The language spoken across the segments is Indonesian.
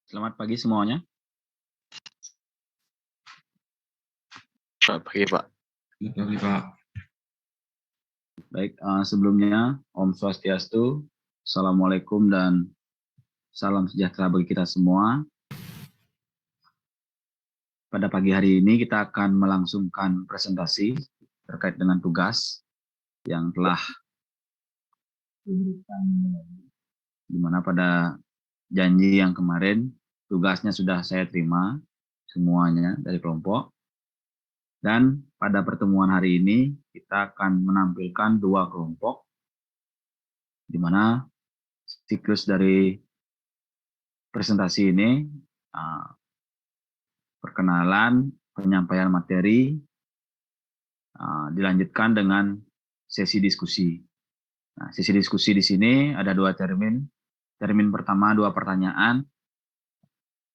Selamat pagi semuanya. Selamat pagi, Pak. Selamat pagi, Pak. Baik, sebelumnya Om Swastiastu, Assalamualaikum dan salam sejahtera bagi kita semua. Pada pagi hari ini kita akan melangsungkan presentasi terkait dengan tugas yang telah diberikan, di mana pada janji yang kemarin tugasnya sudah saya terima semuanya dari kelompok. Dan pada pertemuan hari ini kita akan menampilkan dua kelompok, di mana siklus dari presentasi ini perkenalan, penyampaian materi, dilanjutkan dengan sesi diskusi. Nah, sesi diskusi di sini ada dua termin. Termin pertama 2 pertanyaan,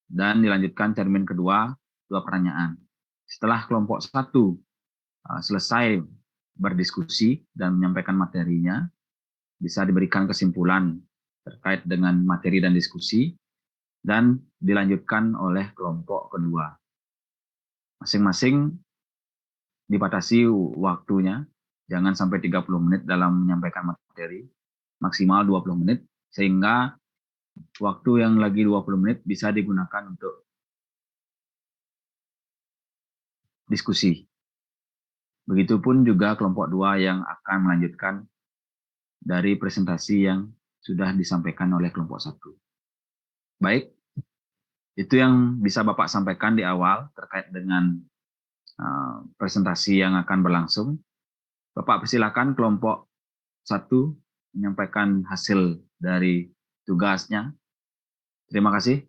dan dilanjutkan termin kedua 2 pertanyaan. Setelah kelompok 1 selesai berdiskusi dan menyampaikan materinya, bisa diberikan kesimpulan terkait dengan materi dan diskusi, dan dilanjutkan oleh kelompok kedua. Masing-masing dibatasi waktunya, jangan sampai 30 menit dalam menyampaikan materi, maksimal 20 menit, sehingga waktu yang lagi 20 menit bisa digunakan untuk diskusi. Begitupun juga kelompok 2 yang akan melanjutkan dari presentasi yang sudah disampaikan oleh kelompok 1. Baik, itu yang bisa Bapak sampaikan di awal terkait dengan presentasi yang akan berlangsung. Bapak persilakan kelompok 1 menyampaikan hasil dari tugasnya. Terima kasih.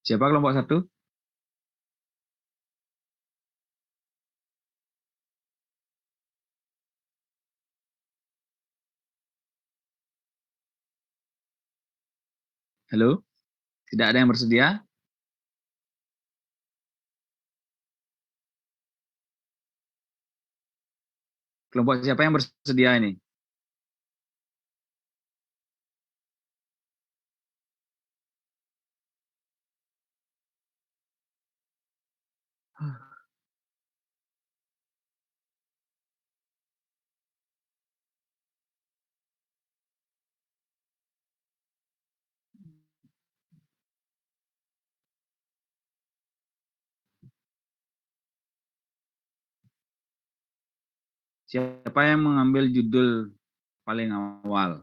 Siapa kelompok 1? Halo? Tidak ada yang bersedia? Kelompok siapa yang bersedia ini? Siapa yang mengambil judul paling awal?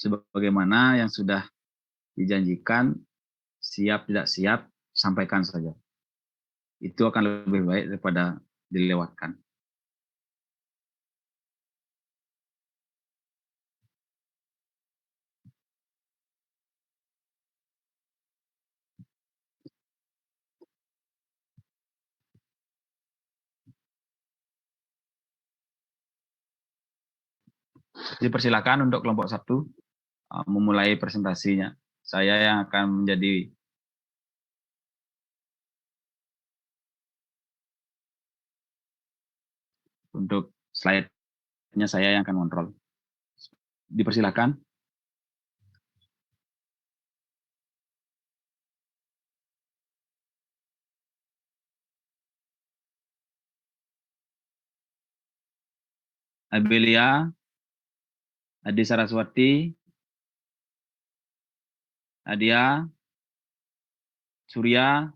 Sebagaimana yang sudah dijanjikan, siap tidak siap, sampaikan saja. Itu akan lebih baik daripada dilewatkan. Dipersilakan untuk kelompok 1 memulai presentasinya. Saya yang akan menjadi untuk slide-nya, saya yang akan kontrol. Dipersilakan. Abelia, Adi Saraswati, Adia, Surya,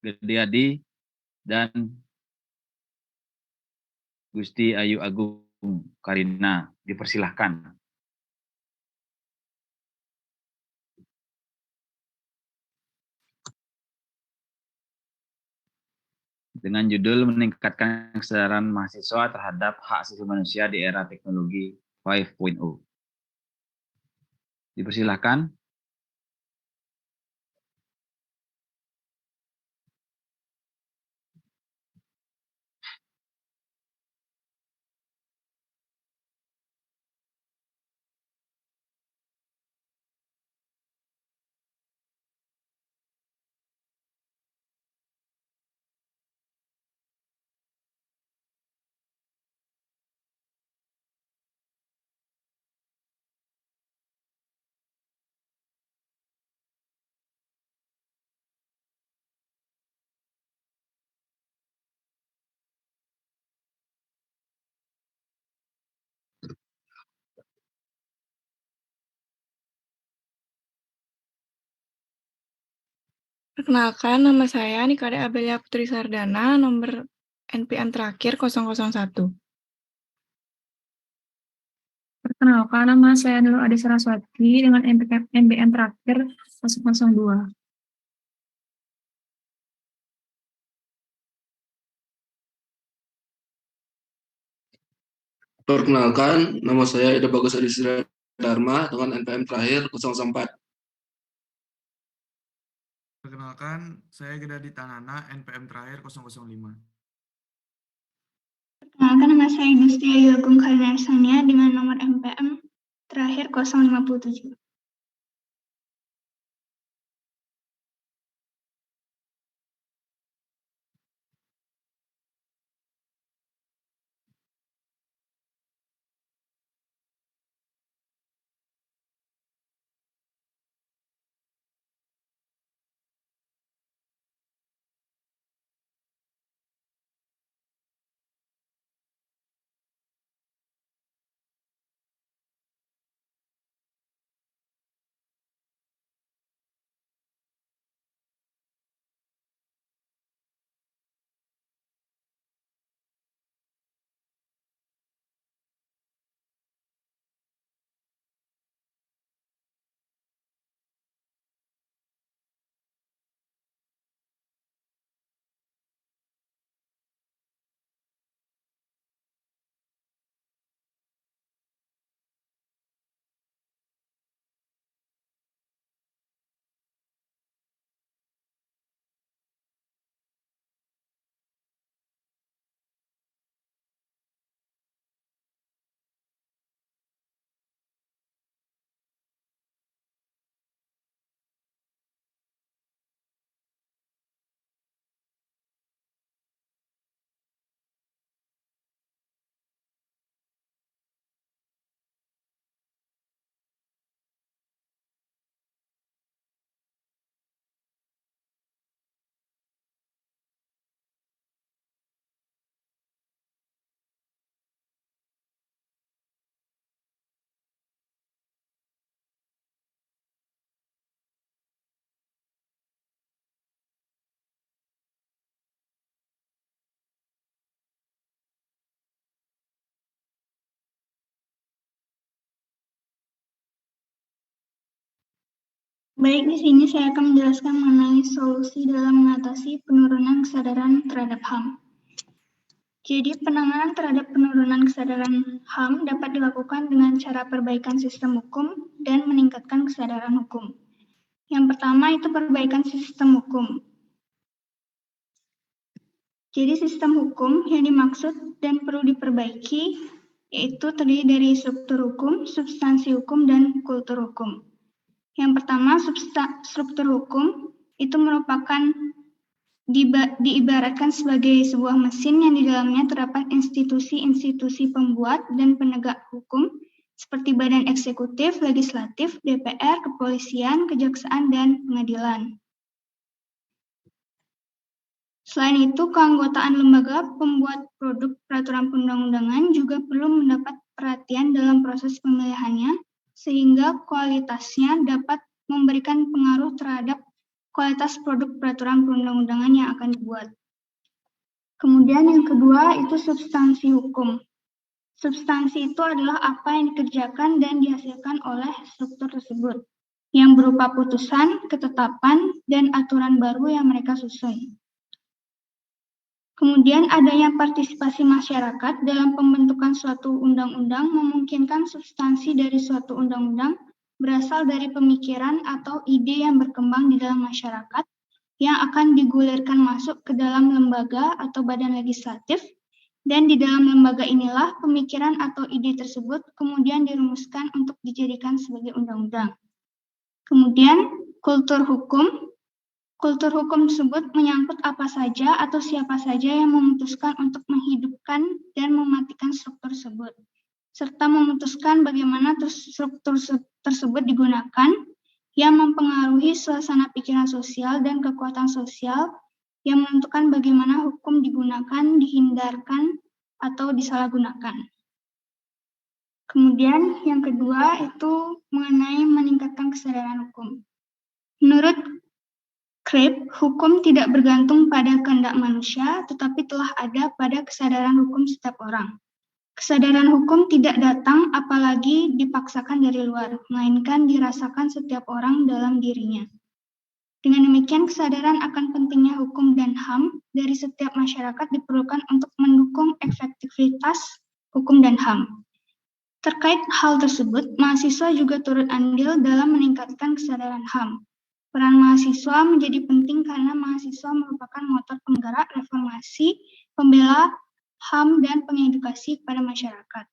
Gede Adi, dan Gusti Ayu Agung Karina. Dipersilahkan. Dengan judul meningkatkan kesadaran mahasiswa terhadap hak asasi manusia di era teknologi 5.0. Dipersilahkan. Perkenalkan, nama saya Nikade Abelia Putri Sardana, nomor NPM terakhir 001. Perkenalkan, nama saya Nurul Adi Saraswati dengan NBM terakhir 002. Perkenalkan, nama saya Ida Bagus Adi Dharma dengan NPM terakhir 004. Perkenalkan, saya Gedadi Tanana, NPM terakhir 005. Perkenalkan, nama saya Gusti Ayu Agung Karina dengan nomor NPM terakhir 057. Baik, di sini saya akan menjelaskan mengenai solusi dalam mengatasi penurunan kesadaran terhadap HAM. Jadi, penanganan terhadap penurunan kesadaran HAM dapat dilakukan dengan cara perbaikan sistem hukum dan meningkatkan kesadaran hukum. Yang pertama itu perbaikan sistem hukum. Jadi, sistem hukum yang dimaksud dan perlu diperbaiki yaitu terdiri dari struktur hukum, substansi hukum, dan kultur hukum. Yang pertama, struktur hukum itu merupakan diibaratkan sebagai sebuah mesin yang di dalamnya terdapat institusi-institusi pembuat dan penegak hukum seperti badan eksekutif, legislatif, DPR, kepolisian, kejaksaan, dan pengadilan. Selain itu, keanggotaan lembaga pembuat produk peraturan perundang-undangan juga perlu mendapat perhatian dalam proses pemilihannya, sehingga kualitasnya dapat memberikan pengaruh terhadap kualitas produk peraturan perundang-undangan yang akan dibuat. Kemudian yang kedua itu substansi hukum. Substansi itu adalah apa yang dikerjakan dan dihasilkan oleh struktur tersebut, yang berupa putusan, ketetapan, dan aturan baru yang mereka susun. Kemudian adanya partisipasi masyarakat dalam pembentukan suatu undang-undang memungkinkan substansi dari suatu undang-undang berasal dari pemikiran atau ide yang berkembang di dalam masyarakat yang akan digulirkan masuk ke dalam lembaga atau badan legislatif, dan di dalam lembaga inilah pemikiran atau ide tersebut kemudian dirumuskan untuk dijadikan sebagai undang-undang. Kemudian kultur hukum. Kultur hukum tersebut menyangkut apa saja atau siapa saja yang memutuskan untuk menghidupkan dan mematikan struktur tersebut, serta memutuskan bagaimana struktur tersebut digunakan, yang mempengaruhi suasana pikiran sosial dan kekuatan sosial, yang menentukan bagaimana hukum digunakan, dihindarkan, atau disalahgunakan. Kemudian yang kedua itu mengenai meningkatkan kesadaran hukum. Menurut Cribb, hukum tidak bergantung pada kehendak manusia, tetapi telah ada pada kesadaran hukum setiap orang. Kesadaran hukum tidak datang apalagi dipaksakan dari luar, melainkan dirasakan setiap orang dalam dirinya. Dengan demikian, kesadaran akan pentingnya hukum dan HAM dari setiap masyarakat diperlukan untuk mendukung efektivitas hukum dan HAM. Terkait hal tersebut, mahasiswa juga turut andil dalam meningkatkan kesadaran HAM. Peran mahasiswa menjadi penting karena mahasiswa merupakan motor penggerak reformasi, pembela HAM, dan pengedukasi kepada masyarakat.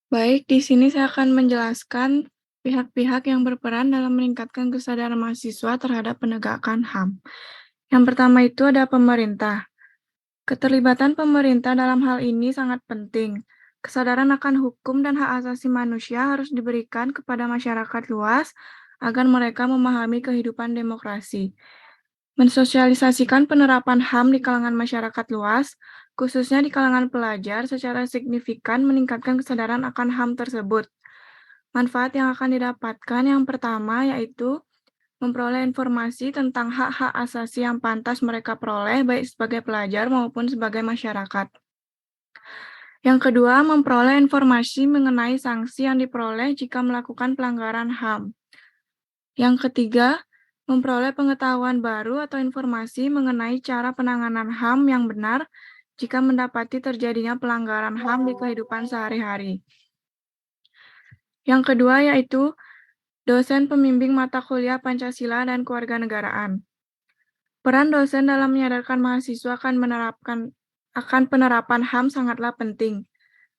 Baik, di sini saya akan menjelaskan pihak-pihak yang berperan dalam meningkatkan kesadaran mahasiswa terhadap penegakan HAM. Yang pertama itu ada pemerintah. Keterlibatan pemerintah dalam hal ini sangat penting. Kesadaran akan hukum dan hak asasi manusia harus diberikan kepada masyarakat luas agar mereka memahami kehidupan demokrasi. Mensosialisasikan penerapan HAM di kalangan masyarakat luas, khususnya di kalangan pelajar, secara signifikan meningkatkan kesadaran akan HAM tersebut. Manfaat yang akan didapatkan yang pertama yaitu memperoleh informasi tentang hak-hak asasi yang pantas mereka peroleh baik sebagai pelajar maupun sebagai masyarakat. Yang kedua, memperoleh informasi mengenai sanksi yang diperoleh jika melakukan pelanggaran HAM. Yang ketiga, memperoleh pengetahuan baru atau informasi mengenai cara penanganan HAM yang benar jika mendapati terjadinya pelanggaran HAM di kehidupan sehari-hari. Yang kedua yaitu dosen pembimbing mata kuliah Pancasila dan Kewarganegaraan. Peran dosen dalam menyadarkan mahasiswa akan penerapan HAM sangatlah penting.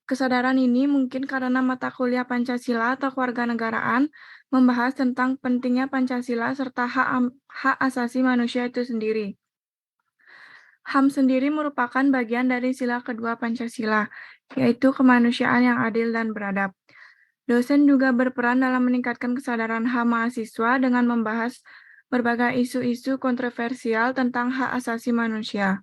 Kesadaran ini mungkin karena mata kuliah Pancasila atau Kewarganegaraan membahas tentang pentingnya Pancasila serta hak asasi manusia itu sendiri. HAM sendiri merupakan bagian dari sila kedua Pancasila, yaitu kemanusiaan yang adil dan beradab. Dosen juga berperan dalam meningkatkan kesadaran HAM mahasiswa dengan membahas berbagai isu-isu kontroversial tentang hak asasi manusia.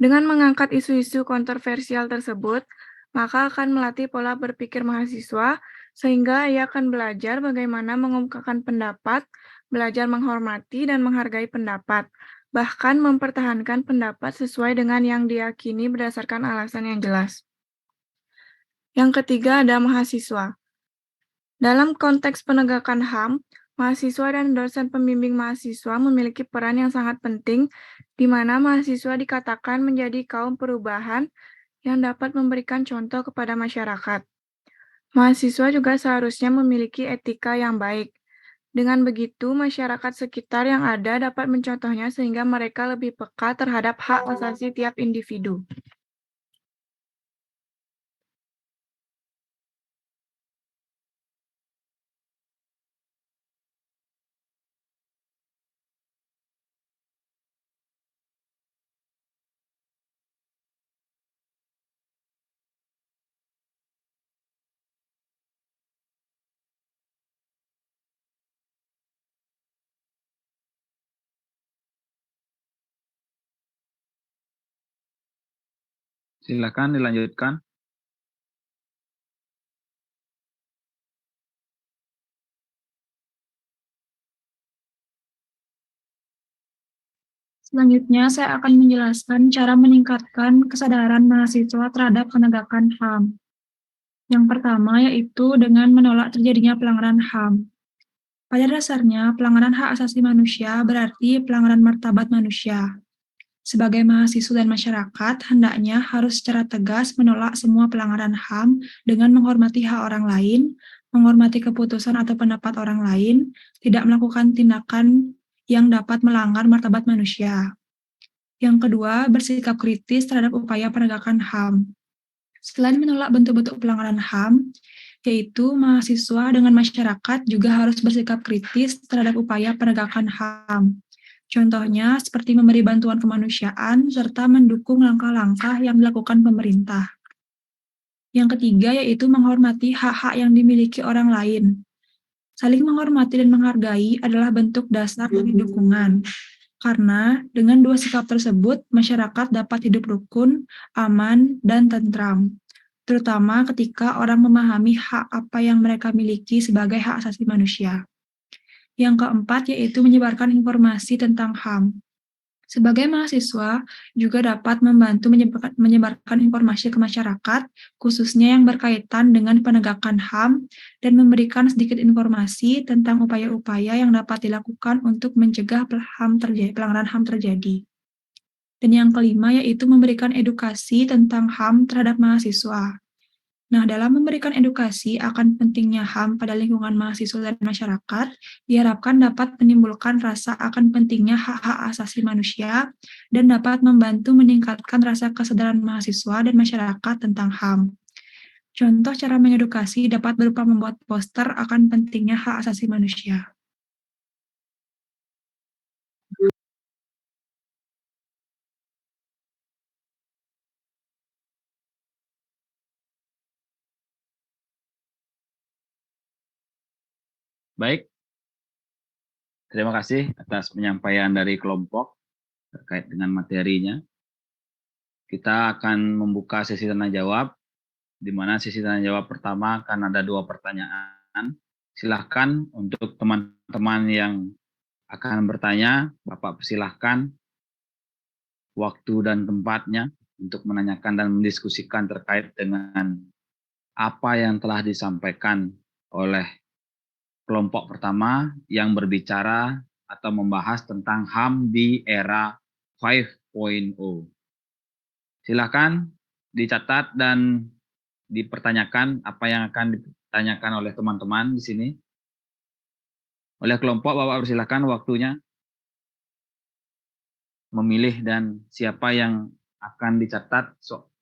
Dengan mengangkat isu-isu kontroversial tersebut, maka akan melatih pola berpikir mahasiswa, sehingga ia akan belajar bagaimana mengungkapkan pendapat, belajar menghormati dan menghargai pendapat, bahkan mempertahankan pendapat sesuai dengan yang diyakini berdasarkan alasan yang jelas. Yang ketiga ada mahasiswa. Dalam konteks penegakan HAM, mahasiswa dan dosen pembimbing mahasiswa memiliki peran yang sangat penting, di mana mahasiswa dikatakan menjadi kaum perubahan yang dapat memberikan contoh kepada masyarakat. Mahasiswa juga seharusnya memiliki etika yang baik. Dengan begitu, masyarakat sekitar yang ada dapat mencontohnya sehingga mereka lebih peka terhadap hak asasi tiap individu. Silakan dilanjutkan. Selanjutnya, saya akan menjelaskan cara meningkatkan kesadaran mahasiswa terhadap penegakan HAM. Yang pertama yaitu dengan menolak terjadinya pelanggaran HAM. Pada dasarnya, pelanggaran hak asasi manusia berarti pelanggaran martabat manusia. Sebagai mahasiswa dan masyarakat, hendaknya harus secara tegas menolak semua pelanggaran HAM dengan menghormati hak orang lain, menghormati keputusan atau pendapat orang lain, tidak melakukan tindakan yang dapat melanggar martabat manusia. Yang kedua, bersikap kritis terhadap upaya penegakan HAM. Selain menolak bentuk-bentuk pelanggaran HAM, yaitu mahasiswa dengan masyarakat juga harus bersikap kritis terhadap upaya penegakan HAM. Contohnya seperti memberi bantuan kemanusiaan serta mendukung langkah-langkah yang dilakukan pemerintah. Yang ketiga yaitu menghormati hak-hak yang dimiliki orang lain. Saling menghormati dan menghargai adalah bentuk dasar dari dukungan. Karena dengan dua sikap tersebut, masyarakat dapat hidup rukun, aman, dan tentram. Terutama ketika orang memahami hak apa yang mereka miliki sebagai hak asasi manusia. Yang keempat yaitu menyebarkan informasi tentang HAM. Sebagai mahasiswa, juga dapat membantu menyebarkan informasi ke masyarakat, khususnya yang berkaitan dengan penegakan HAM, dan memberikan sedikit informasi tentang upaya-upaya yang dapat dilakukan untuk mencegah pelanggaran HAM terjadi. Dan yang kelima yaitu memberikan edukasi tentang HAM terhadap mahasiswa. Nah, dalam memberikan edukasi akan pentingnya HAM pada lingkungan mahasiswa dan masyarakat, diharapkan dapat menimbulkan rasa akan pentingnya hak-hak asasi manusia dan dapat membantu meningkatkan rasa kesadaran mahasiswa dan masyarakat tentang HAM. Contoh cara mengedukasi dapat berupa membuat poster akan pentingnya hak asasi manusia. Baik. Terima kasih atas penyampaian dari kelompok terkait dengan materinya. Kita akan membuka sesi tanya jawab, di mana sesi tanya jawab pertama akan ada 2 pertanyaan. Silahkan untuk teman-teman yang akan bertanya, Bapak persilahkan waktu dan tempatnya untuk menanyakan dan mendiskusikan terkait dengan apa yang telah disampaikan oleh kelompok pertama yang berbicara atau membahas tentang HAM di era 5.0. Silakan dicatat dan dipertanyakan apa yang akan ditanyakan oleh teman-teman di sini. Oleh kelompok, Bapak persilahkan waktunya memilih dan siapa yang akan dicatat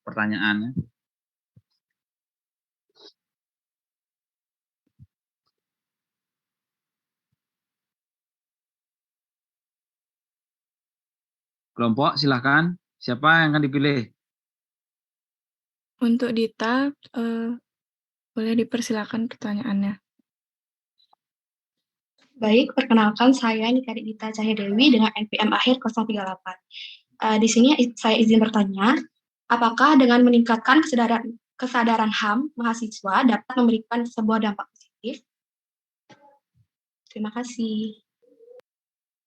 pertanyaannya. Kelompok, silakan. Siapa yang akan dipilih? Untuk Dita, boleh dipersilakan pertanyaannya. Baik, perkenalkan saya Nika Dita Cahyadewi dengan NPM akhir 038. Di sini saya izin bertanya, apakah dengan meningkatkan kesadaran HAM mahasiswa dapat memberikan sebuah dampak positif? Terima kasih.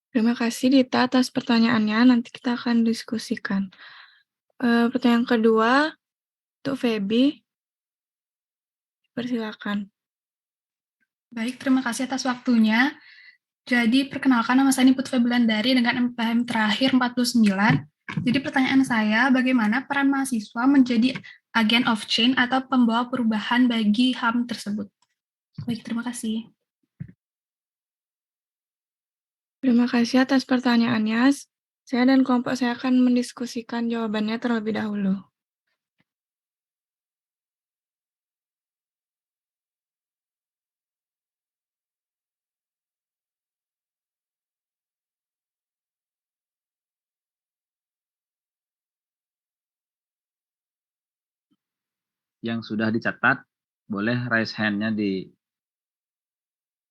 Terima kasih Dita atas pertanyaannya, nanti kita akan diskusikan. Pertanyaan kedua, untuk Feby, persilakan. Baik, terima kasih atas waktunya. Jadi, perkenalkan nama saya Niput Febilandari dengan MPM terakhir 49. Jadi, pertanyaan saya, bagaimana peran mahasiswa menjadi agen of change atau pembawa perubahan bagi HAM tersebut? Baik, terima kasih. Terima kasih atas pertanyaannya. Saya dan kelompok saya akan mendiskusikan jawabannya terlebih dahulu. Yang sudah dicatat, boleh raise hand-nya di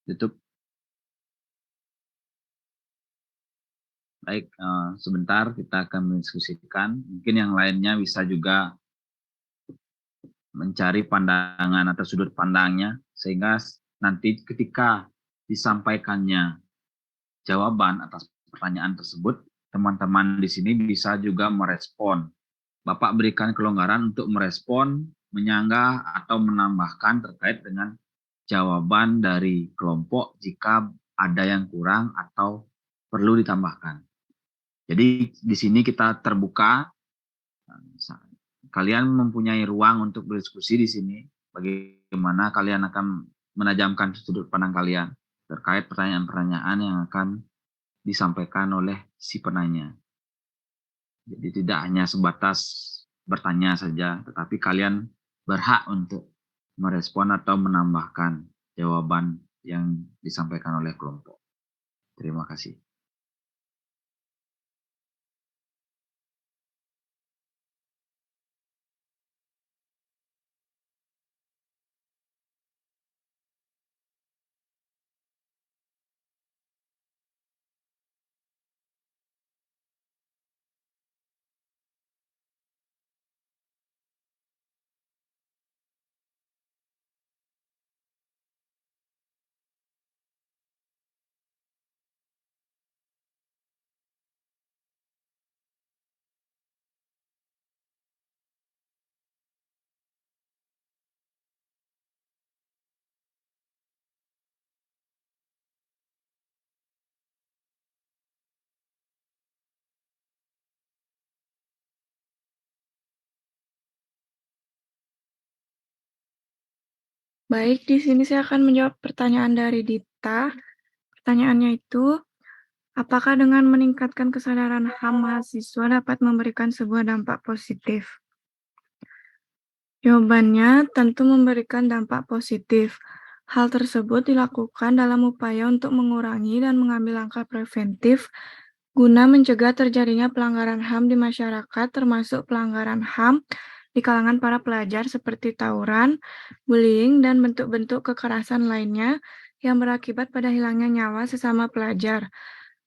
YouTube. Baik, sebentar kita akan mendiskusikan. Mungkin yang lainnya bisa juga mencari pandangan atau sudut pandangnya, sehingga nanti ketika disampaikannya jawaban atas pertanyaan tersebut, teman-teman di sini bisa juga merespon. Bapak berikan kelonggaran untuk merespon, menyanggah, atau menambahkan terkait dengan jawaban dari kelompok jika ada yang kurang atau perlu ditambahkan. Jadi di sini kita terbuka, kalian mempunyai ruang untuk berdiskusi di sini, bagaimana kalian akan menajamkan sudut pandang kalian terkait pertanyaan-pertanyaan yang akan disampaikan oleh si penanya. Jadi tidak hanya sebatas bertanya saja, tetapi kalian berhak untuk merespon atau menambahkan jawaban yang disampaikan oleh kelompok. Terima kasih. Baik, di sini saya akan menjawab pertanyaan dari Dita. Pertanyaannya itu, apakah dengan meningkatkan kesadaran HAM mahasiswa dapat memberikan sebuah dampak positif? Jawabannya tentu memberikan dampak positif. Hal tersebut dilakukan dalam upaya untuk mengurangi dan mengambil langkah preventif guna mencegah terjadinya pelanggaran HAM di masyarakat, termasuk pelanggaran HAM di kalangan para pelajar seperti tawuran, bullying, dan bentuk-bentuk kekerasan lainnya yang berakibat pada hilangnya nyawa sesama pelajar.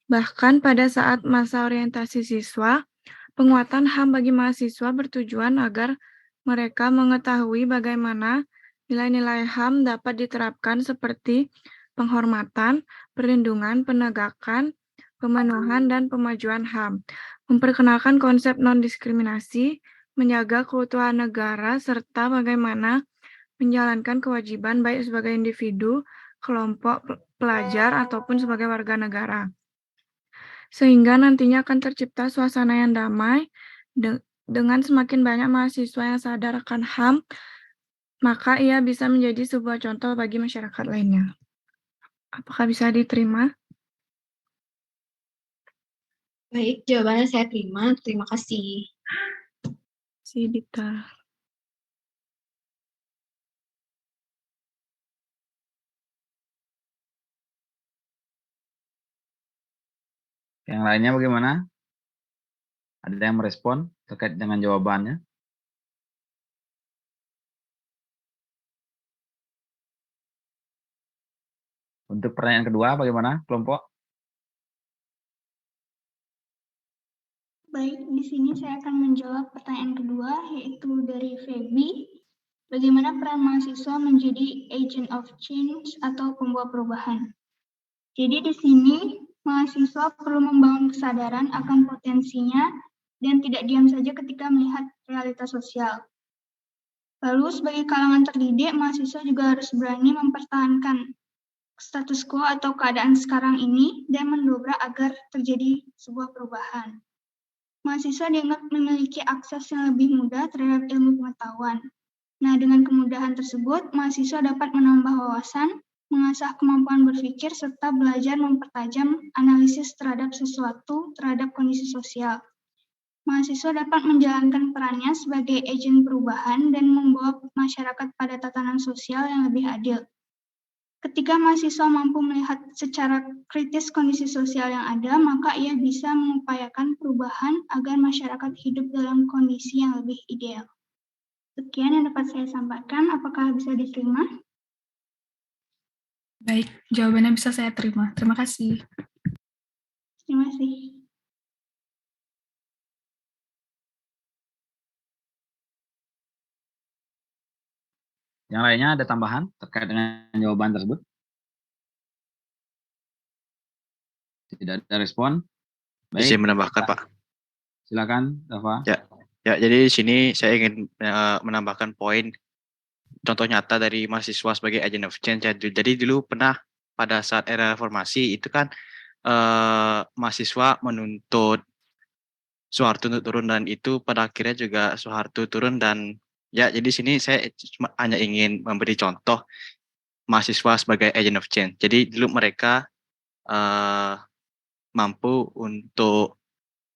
Bahkan pada saat masa orientasi siswa, penguatan HAM bagi mahasiswa bertujuan agar mereka mengetahui bagaimana nilai-nilai HAM dapat diterapkan seperti penghormatan, perlindungan, penegakan, pemenuhan, dan pemajuan HAM, memperkenalkan konsep non-diskriminasi, menjaga keutuhan negara, serta bagaimana menjalankan kewajiban baik sebagai individu, kelompok pelajar, ataupun sebagai warga negara. Sehingga nantinya akan tercipta suasana yang damai, dengan semakin banyak mahasiswa yang sadar akan HAM, maka ia bisa menjadi sebuah contoh bagi masyarakat lainnya. Apakah bisa diterima? Baik, jawabannya saya terima. Terima kasih. Si Dita. Yang lainnya bagaimana? Ada yang merespon terkait dengan jawabannya? Untuk pertanyaan kedua, bagaimana kelompok? Baik, di sini saya akan menjawab pertanyaan kedua, yaitu dari Feby. Bagaimana peran mahasiswa menjadi agent of change atau pembawa perubahan? Jadi di sini mahasiswa perlu membangun kesadaran akan potensinya dan tidak diam saja ketika melihat realitas sosial. Lalu sebagai kalangan terdidik, mahasiswa juga harus berani mempertahankan status quo atau keadaan sekarang ini dan mendobrak agar terjadi sebuah perubahan. Mahasiswa dianggap memiliki akses yang lebih mudah terhadap ilmu pengetahuan. Nah, dengan kemudahan tersebut, mahasiswa dapat menambah wawasan, mengasah kemampuan berpikir, serta belajar mempertajam analisis terhadap sesuatu terhadap kondisi sosial. Mahasiswa dapat menjalankan perannya sebagai agen perubahan dan membawa masyarakat pada tatanan sosial yang lebih adil. Ketika mahasiswa mampu melihat secara kritis kondisi sosial yang ada, maka ia bisa mengupayakan perubahan agar masyarakat hidup dalam kondisi yang lebih ideal. Sekian yang dapat saya sampaikan. Apakah bisa diterima? Baik, jawabannya bisa saya terima. Terima kasih. Terima kasih. Yang lainnya ada tambahan terkait dengan jawaban tersebut? Tidak ada respon. Baik, Izin menambahkan, Pak. silakan, Dava. Ya, jadi di sini saya ingin menambahkan poin contoh nyata dari mahasiswa sebagai agent of change. Jadi dulu pernah pada saat era reformasi itu kan mahasiswa menuntut Soeharto untuk turun, dan itu pada akhirnya juga Soeharto turun. Dan ya, jadi sini saya cuma hanya ingin memberi contoh mahasiswa sebagai agent of change. Jadi dulu mereka mampu untuk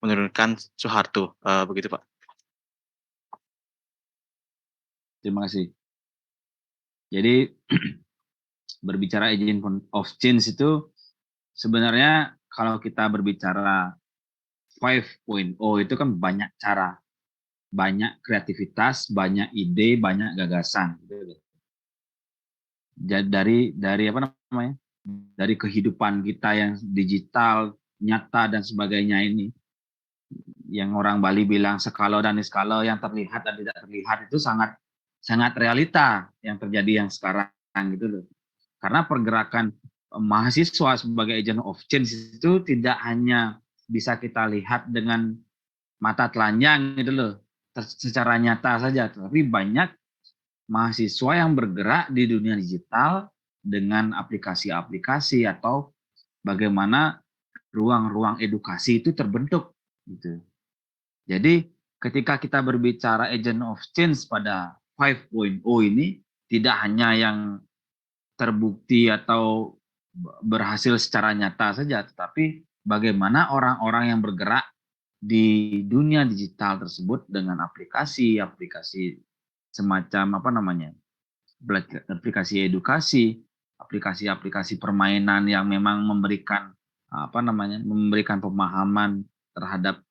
menurunkan Soeharto, begitu Pak. Terima kasih. Jadi berbicara agent of change itu sebenarnya kalau kita berbicara 5.0 itu kan banyak cara, banyak kreativitas, banyak ide, banyak gagasan. Jadi dari apa namanya? Dari kehidupan kita yang digital, nyata dan sebagainya ini, yang orang Bali bilang skala dan niskala, yang terlihat dan tidak terlihat itu sangat sangat realita yang terjadi yang sekarang gitu loh. Karena pergerakan mahasiswa sebagai agent of change itu tidak hanya bisa kita lihat dengan mata telanjang gitu loh, secara nyata saja, tapi banyak mahasiswa yang bergerak di dunia digital dengan aplikasi-aplikasi atau bagaimana ruang-ruang edukasi itu terbentuk gitu. Jadi ketika kita berbicara agent of change pada 5.0 ini tidak hanya yang terbukti atau berhasil secara nyata saja, tetapi bagaimana orang-orang yang bergerak di dunia digital tersebut dengan aplikasi-aplikasi semacam apa namanya, aplikasi edukasi, aplikasi-aplikasi permainan yang memang memberikan apa namanya, memberikan pemahaman terhadap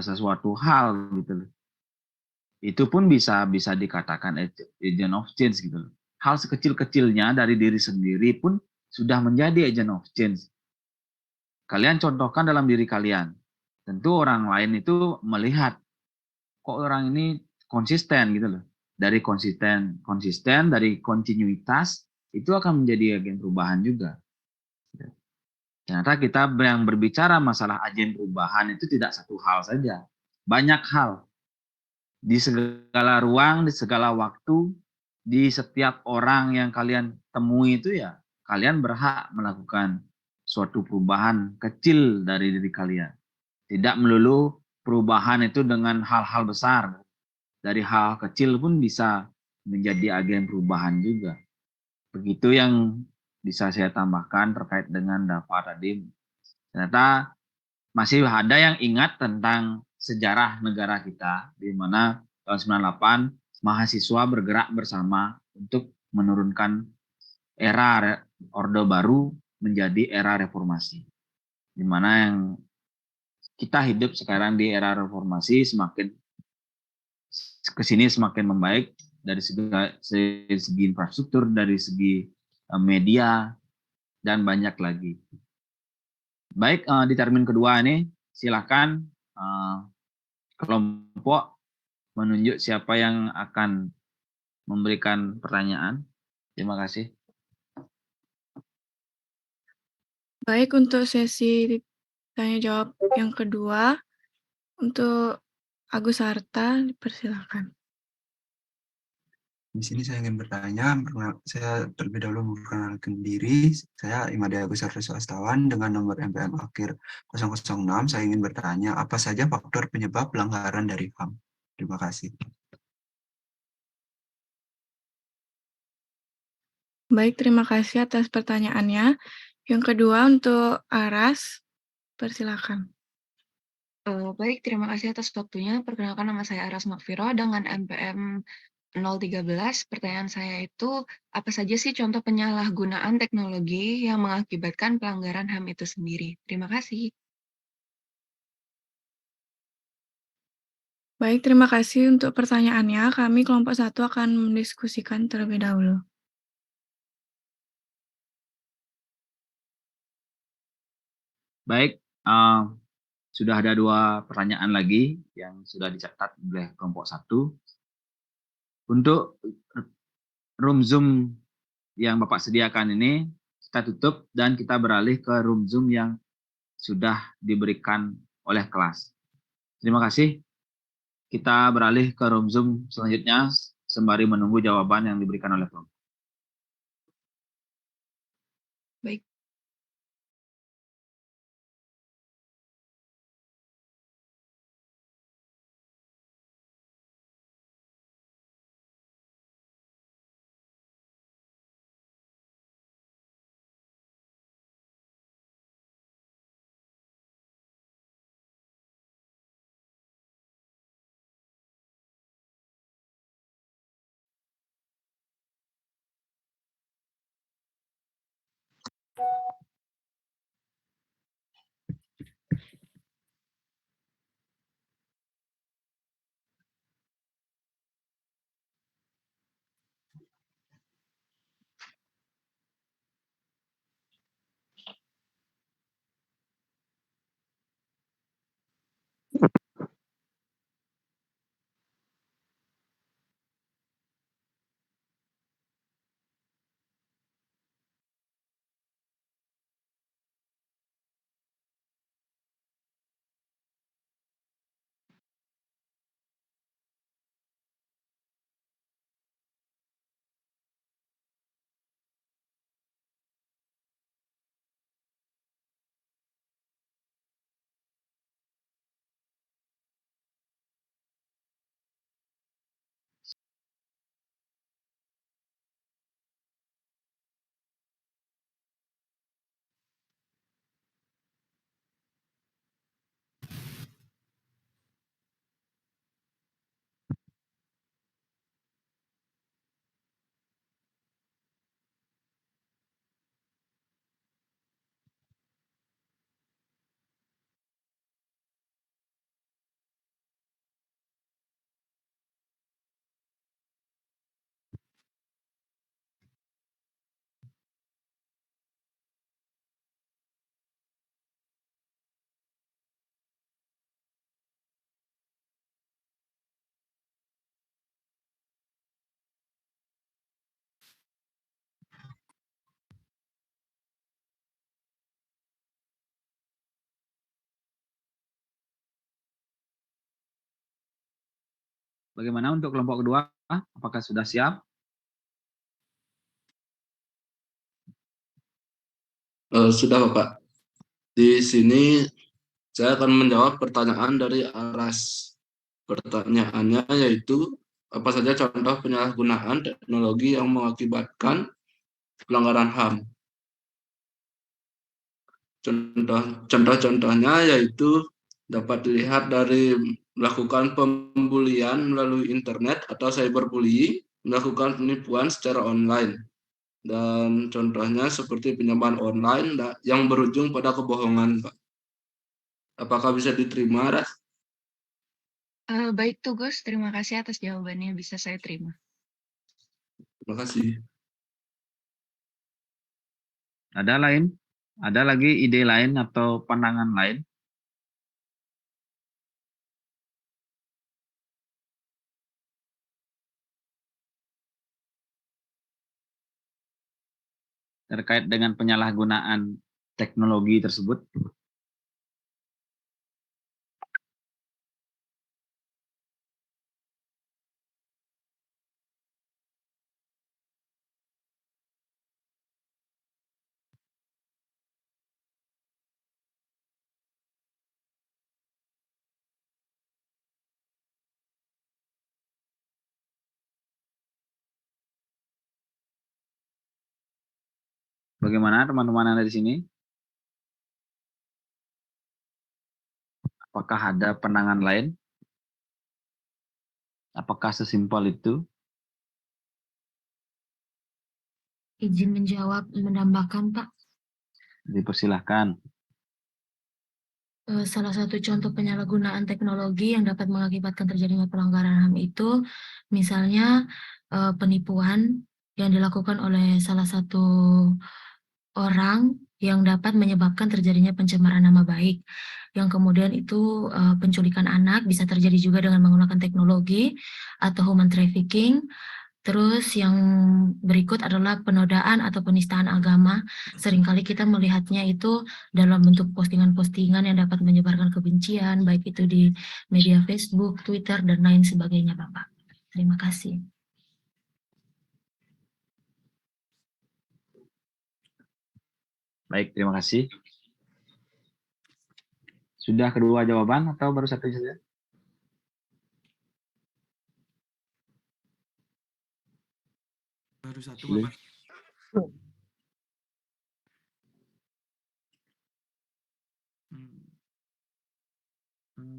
sesuatu hal gitu. Itu pun bisa dikatakan agent of change gitu. Hal sekecil-kecilnya dari diri sendiri pun sudah menjadi agent of change. Kalian contohkan dalam diri kalian. Tentu orang lain itu melihat kok orang ini konsisten gitu loh. Dari konsisten dari kontinuitas itu akan menjadi agen perubahan juga. Ternyata kita yang berbicara masalah agen perubahan itu tidak satu hal saja. Banyak hal. Di segala ruang, di segala waktu, di setiap orang yang kalian temui itu ya, kalian berhak melakukan suatu perubahan kecil dari diri kalian. Tidak melulu perubahan itu dengan hal-hal besar. Dari hal kecil pun bisa menjadi agen perubahan juga. Begitu yang bisa saya tambahkan terkait dengan Dava tadi. Ternyata masih ada yang ingat tentang sejarah negara kita, di mana tahun 98 mahasiswa bergerak bersama untuk menurunkan era Orde Baru menjadi era reformasi. Di mana yang kita hidup sekarang di era reformasi semakin kesini semakin membaik dari segi infrastruktur, dari segi media, dan banyak lagi. Baik, di termin kedua ini silakan kelompok menunjuk siapa yang akan memberikan pertanyaan. Terima kasih. Baik, untuk sesi tanya jawab yang kedua, untuk Agus Harta, dipersilakan. Di sini saya ingin bertanya, saya terlebih dahulu memperkenalkan diri. Saya Imade Agus Harta Swastawan dengan nomor NPM akhir 006. Saya ingin bertanya, apa saja faktor penyebab pelanggaran dari HAM? Terima kasih. Baik, terima kasih atas pertanyaannya. Yang kedua untuk Aras, persilakan. Baik, terima kasih atas waktunya. Perkenalkan, nama saya Aras Makfiro dengan NPM 013. Pertanyaan saya itu, apa saja sih contoh penyalahgunaan teknologi yang mengakibatkan pelanggaran HAM itu sendiri? Terima kasih. Baik, terima kasih untuk pertanyaannya. Kami kelompok 1 akan mendiskusikan terlebih dahulu. Baik, sudah ada 2 pertanyaan lagi yang sudah dicatat oleh kelompok 1. Untuk room Zoom yang Bapak sediakan ini kita tutup dan kita beralih ke room Zoom yang sudah diberikan oleh kelas. Terima kasih. Kita beralih ke room Zoom selanjutnya sembari menunggu jawaban yang diberikan oleh kelompok. Baik. Bagaimana untuk kelompok kedua? Apakah sudah siap? Sudah Bapak. Di sini saya akan menjawab pertanyaan dari Aras. Pertanyaannya yaitu, apa saja contoh penyalahgunaan teknologi yang mengakibatkan pelanggaran HAM? Contoh-contohnya yaitu dapat dilihat dari melakukan pembulian melalui internet atau cyberbullying, melakukan penipuan secara online. Dan contohnya seperti pinjaman online yang berujung pada kebohongan, Pak. Apakah bisa diterima, Ras? Baik Tugas, terima kasih atas jawabannya, bisa saya terima. Terima kasih. Ada lain? Ada lagi ide lain atau pandangan lain? Terkait dengan penyalahgunaan teknologi tersebut? Bagaimana teman-teman yang ada di sini? Apakah ada pandangan lain? Apakah sesimpel itu? Izin menjawab, menambahkan Pak. Dipersilahkan. Salah satu contoh penyalahgunaan teknologi yang dapat mengakibatkan terjadinya pelanggaran HAM itu, misalnya penipuan yang dilakukan oleh salah satu orang yang dapat menyebabkan terjadinya pencemaran nama baik, yang kemudian itu penculikan anak bisa terjadi juga dengan menggunakan teknologi, atau human trafficking, Terus yang berikut adalah penodaan atau penistaan agama. Seringkali kita melihatnya itu dalam bentuk postingan-postingan yang dapat menyebarkan kebencian, baik itu di media Facebook, Twitter, dan lain sebagainya, Bapak. Terima kasih. Baik, terima kasih. Sudah kedua jawaban atau baru satu saja? Baru satu, Boleh. Bapak.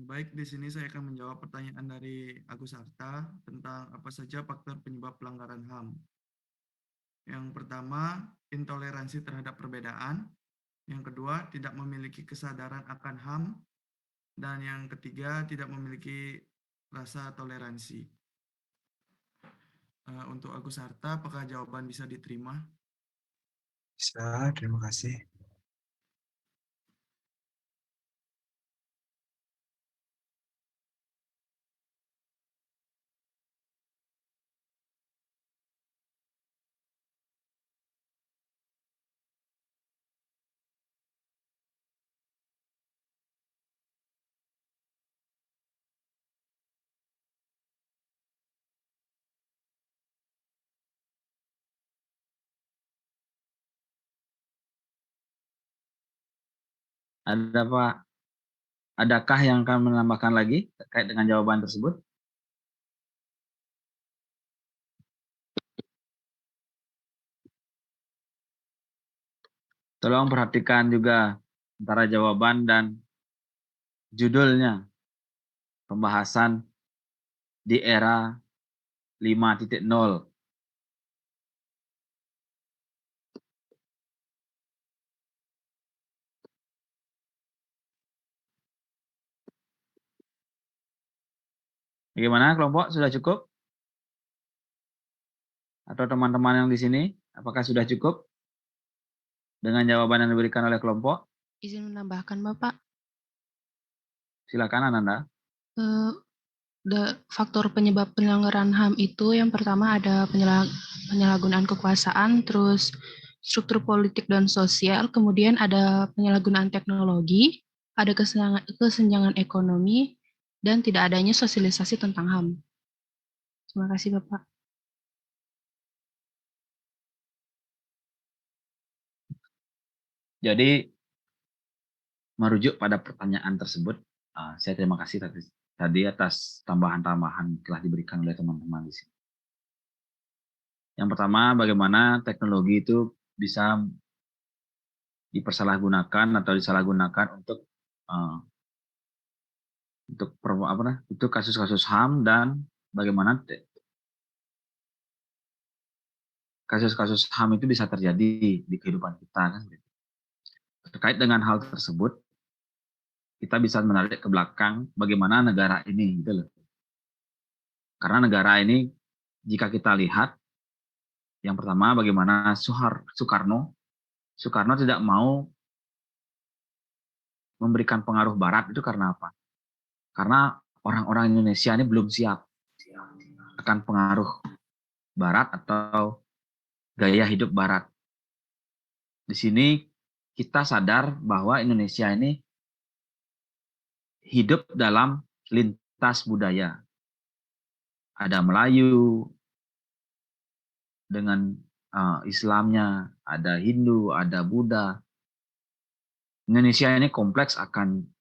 Baik, di sini saya akan menjawab pertanyaan dari Agus Arta tentang apa saja faktor penyebab pelanggaran HAM. Yang pertama, intoleransi terhadap perbedaan. Yang kedua, tidak memiliki kesadaran akan HAM. Dan yang ketiga, tidak memiliki rasa toleransi. Untuk Agus Arta, apakah jawaban bisa diterima? Bisa, terima kasih. Ada Pak? Adakah yang akan menambahkan lagi terkait dengan jawaban tersebut? Tolong perhatikan juga antara jawaban dan judulnya. Pembahasan di era 5.0. Bagaimana kelompok? Sudah cukup? Atau teman-teman yang di sini, apakah sudah cukup dengan jawaban yang diberikan oleh kelompok? Izin menambahkan, Bapak. Silakan Ananda. Faktor penyebab pelanggaran HAM itu yang pertama ada penyalahgunaan kekuasaan, terus struktur politik dan sosial, kemudian ada penyalahgunaan teknologi, ada kesenjangan ekonomi, dan tidak adanya sosialisasi tentang HAM. Terima kasih, Bapak. Jadi, merujuk pada pertanyaan tersebut, saya terima kasih tadi atas tambahan-tambahan telah diberikan oleh teman-teman di sini. Yang pertama, bagaimana teknologi itu bisa dipersalahgunakan atau disalahgunakan untuk kasus-kasus HAM, dan bagaimana kasus-kasus HAM itu bisa terjadi di kehidupan kita. Terkait dengan hal tersebut, kita bisa menarik ke belakang bagaimana negara ini, gitu loh. Karena negara ini, jika kita lihat, yang pertama bagaimana Soekarno tidak mau memberikan pengaruh Barat, itu karena apa? Karena orang-orang Indonesia ini belum siap akan pengaruh Barat atau gaya hidup Barat. Di sini kita sadar bahwa Indonesia ini hidup dalam lintas budaya. Ada Melayu dengan Islamnya, ada Hindu, ada Buddha. Indonesia ini kompleks akan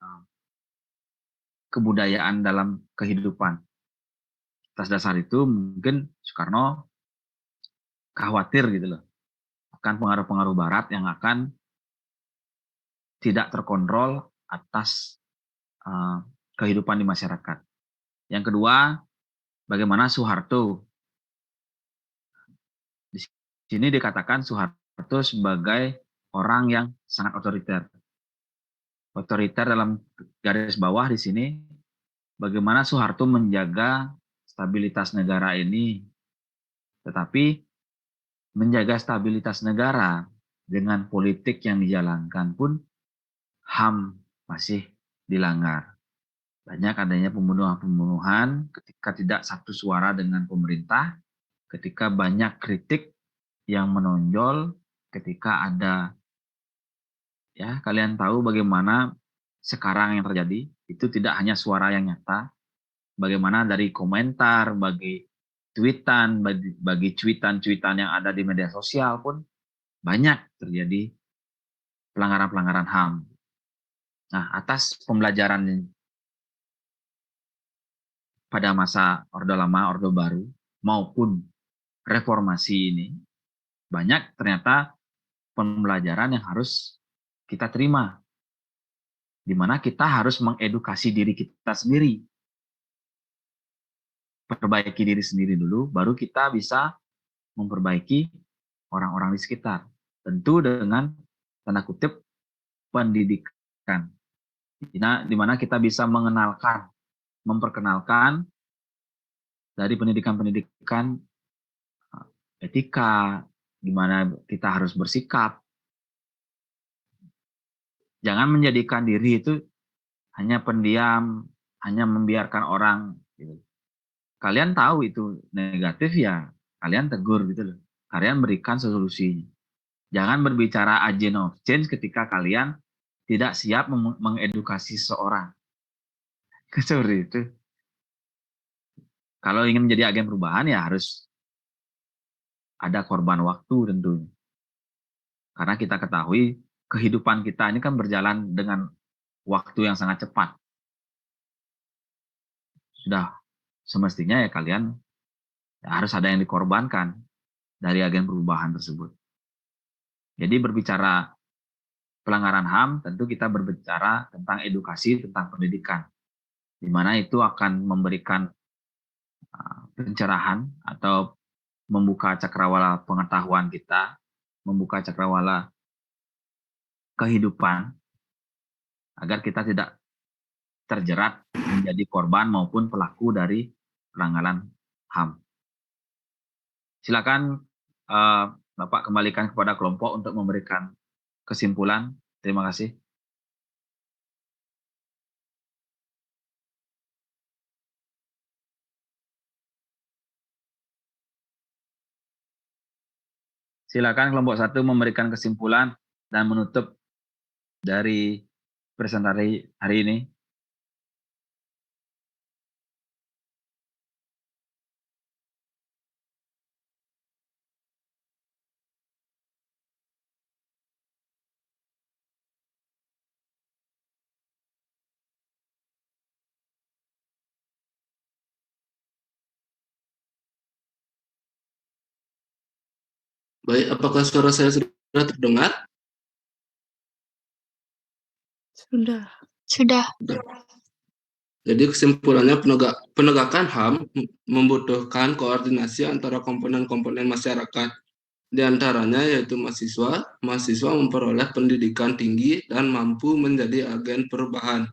kebudayaan dalam kehidupan. Atas dasar itu mungkin Soekarno khawatir gitu loh, akan pengaruh-pengaruh Barat yang akan tidak terkontrol atas kehidupan di masyarakat. Yang kedua, bagaimana Soeharto. Di sini dikatakan Soeharto sebagai orang yang sangat otoriter. Otoriter dalam garis bawah di sini, bagaimana Soeharto menjaga stabilitas negara ini. Tetapi menjaga stabilitas negara dengan politik yang dijalankan pun HAM masih dilanggar. Banyak adanya pembunuhan-pembunuhan ketika tidak satu suara dengan pemerintah, ketika banyak kritik yang menonjol ketika ada, ya kalian tahu bagaimana sekarang yang terjadi, itu tidak hanya suara yang nyata, bagaimana dari komentar, bagi cuitan-cuitan yang ada di media sosial pun banyak terjadi pelanggaran-pelanggaran HAM. Nah, atas pembelajaran pada masa Orde Lama, Orde Baru, maupun reformasi ini, banyak ternyata pembelajaran yang harus kita terima, di mana kita harus mengedukasi diri kita sendiri. Perbaiki diri sendiri dulu, baru kita bisa memperbaiki orang-orang di sekitar. Tentu dengan tanda kutip pendidikan. Di mana kita bisa memperkenalkan dari pendidikan-pendidikan etika, di mana kita harus bersikap. Jangan menjadikan diri itu hanya pendiam, hanya membiarkan orang. Gitu. Kalian tahu itu negatif ya, kalian tegur gitu loh. Kalian berikan solusinya. Jangan berbicara agent of change ketika kalian tidak siap mengedukasi seseorang. Seperti itu. Kalau ingin menjadi agen perubahan ya harus ada korban waktu tentunya. Karena kita ketahui kehidupan kita ini kan berjalan dengan waktu yang sangat cepat. Sudah semestinya ya kalian ya harus ada yang dikorbankan dari agen perubahan tersebut. Jadi berbicara pelanggaran HAM, tentu kita berbicara tentang edukasi, tentang pendidikan. Di mana itu akan memberikan pencerahan atau membuka cakrawala pengetahuan kita, membuka cakrawala kehidupan, agar kita tidak terjerat menjadi korban maupun pelaku dari pelanggaran HAM. Silakan Bapak kembalikan kepada kelompok untuk memberikan kesimpulan. Terima kasih. Silakan kelompok 1 memberikan kesimpulan dan menutup dari presentasi hari ini. Baik, apakah suara saya sudah terdengar? Sudah. Sudah. Jadi kesimpulannya penegakan HAM membutuhkan koordinasi antara komponen-komponen masyarakat. Di antaranya yaitu mahasiswa memperoleh pendidikan tinggi dan mampu menjadi agen perubahan.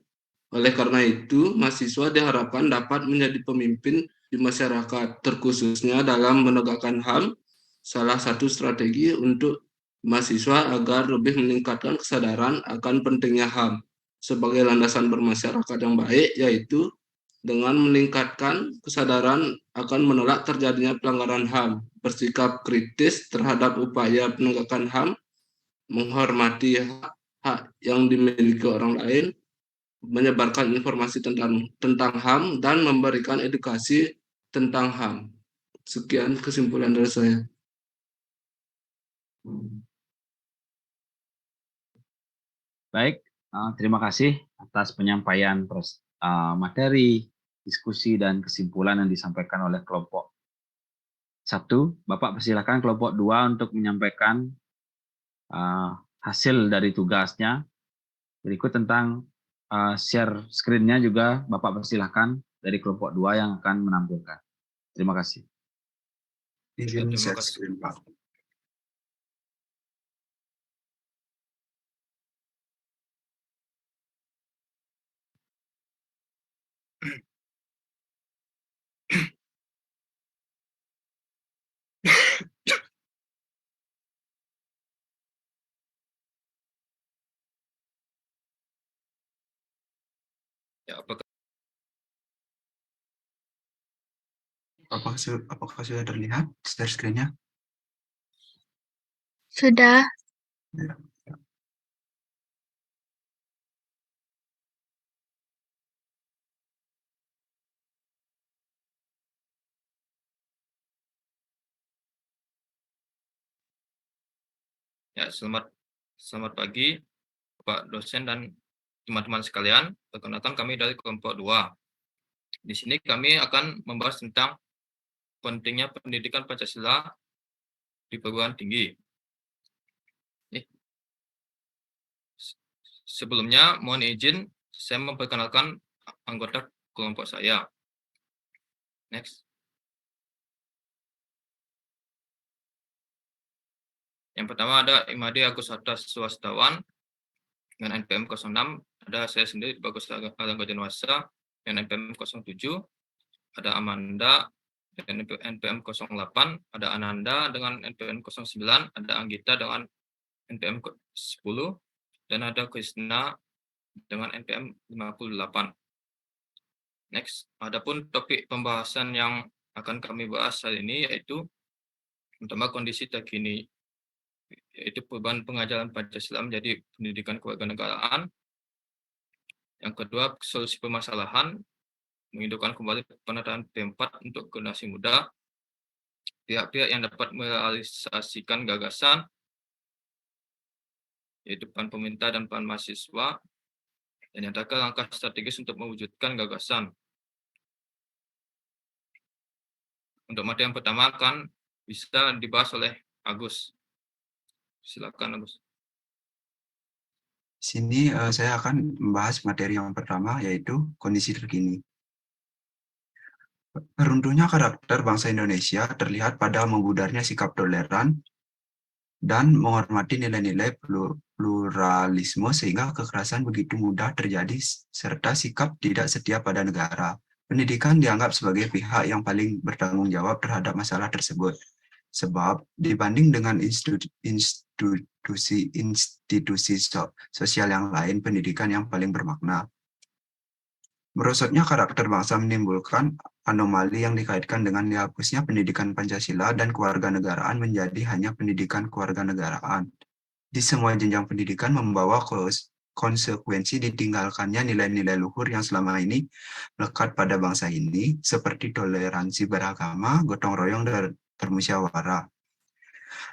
Oleh karena itu, mahasiswa diharapkan dapat menjadi pemimpin di masyarakat, terkhususnya dalam menegakkan HAM. Salah satu strategi untuk mahasiswa agar lebih meningkatkan kesadaran akan pentingnya HAM sebagai landasan bermasyarakat yang baik, yaitu dengan meningkatkan kesadaran akan menolak terjadinya pelanggaran HAM, bersikap kritis terhadap upaya penegakan HAM, menghormati hak yang dimiliki orang lain, menyebarkan informasi tentang HAM, dan memberikan edukasi tentang HAM. Sekian kesimpulan dari saya. Baik, terima kasih atas penyampaian materi, diskusi, dan kesimpulan yang disampaikan oleh kelompok 1. Bapak persilakan kelompok 2 untuk menyampaikan hasil dari tugasnya. Berikut tentang share screen-nya juga Bapak persilakan dari kelompok 2 yang akan menampilkan. Terima kasih. Izin share screen, Pak. Ya, apakah Apakah sudah terlihat share screen-nya? Sudah. Ya. Ya, selamat pagi Bapak dosen dan teman-teman sekalian. Perkenalkan kami dari kelompok 2. Di sini kami akan membahas tentang pentingnya pendidikan Pancasila di perguruan tinggi. Sebelumnya, mohon izin saya memperkenalkan anggota kelompok saya. Next. Yang pertama ada Imade Agus Harta Swastawan dengan NPM 06, ada saya sendiri Bagus Alangga Jenwasa dengan NPM 07, ada Amanda dengan NPM 08, ada Ananda dengan NPM 09, ada Anggita dengan NPM 10, dan ada Krishna dengan NPM 58. Next, adapun topik pembahasan yang akan kami bahas hari ini yaitu pertama kondisi terkini, yaitu perubahan pengajaran Pancasila menjadi pendidikan kewarganegaraan. Yang kedua, solusi permasalahan, menghidupkan kembali penataan P4 untuk generasi muda, pihak-pihak yang dapat merealisasikan gagasan, yaitu peran pemerintah dan peran mahasiswa, dan nyatakan langkah strategis untuk mewujudkan gagasan. Untuk materi yang pertama akan bisa dibahas oleh Agus. Silakan Agus. Di sini saya akan membahas materi yang pertama, yaitu kondisi terkini. Runtuhnya karakter bangsa Indonesia terlihat pada membudarnya sikap toleran dan menghormati nilai-nilai pluralisme sehingga kekerasan begitu mudah terjadi serta sikap tidak setia pada negara. Pendidikan dianggap sebagai pihak yang paling bertanggung jawab terhadap masalah tersebut. Sebab dibanding dengan institusi sosial yang lain, pendidikan yang paling bermakna. Merosotnya karakter bangsa menimbulkan anomali yang dikaitkan dengan dihapusnya pendidikan Pancasila dan kewarganegaraan menjadi hanya pendidikan kewarganegaraan. Di semua jenjang pendidikan membawa konsekuensi ditinggalkannya nilai-nilai luhur yang selama ini melekat pada bangsa ini, seperti toleransi beragama, gotong royong, dan bermusyawarah.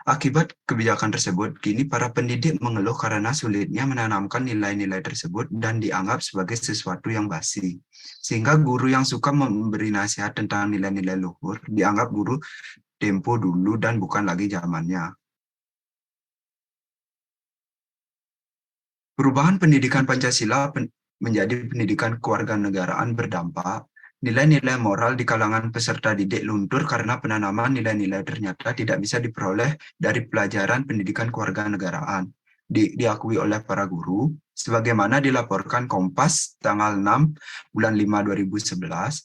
Akibat kebijakan tersebut, kini para pendidik mengeluh karena sulitnya menanamkan nilai-nilai tersebut dan dianggap sebagai sesuatu yang basi. Sehingga guru yang suka memberi nasihat tentang nilai-nilai luhur dianggap guru tempo dulu dan bukan lagi zamannya. Perubahan pendidikan Pancasila menjadi pendidikan kewarganegaraan berdampak. Nilai-nilai moral di kalangan peserta didik luntur karena penanaman nilai-nilai ternyata tidak bisa diperoleh dari pelajaran pendidikan kewarganegaraan. Diakui oleh para guru, sebagaimana dilaporkan Kompas tanggal 6 bulan 5 2011,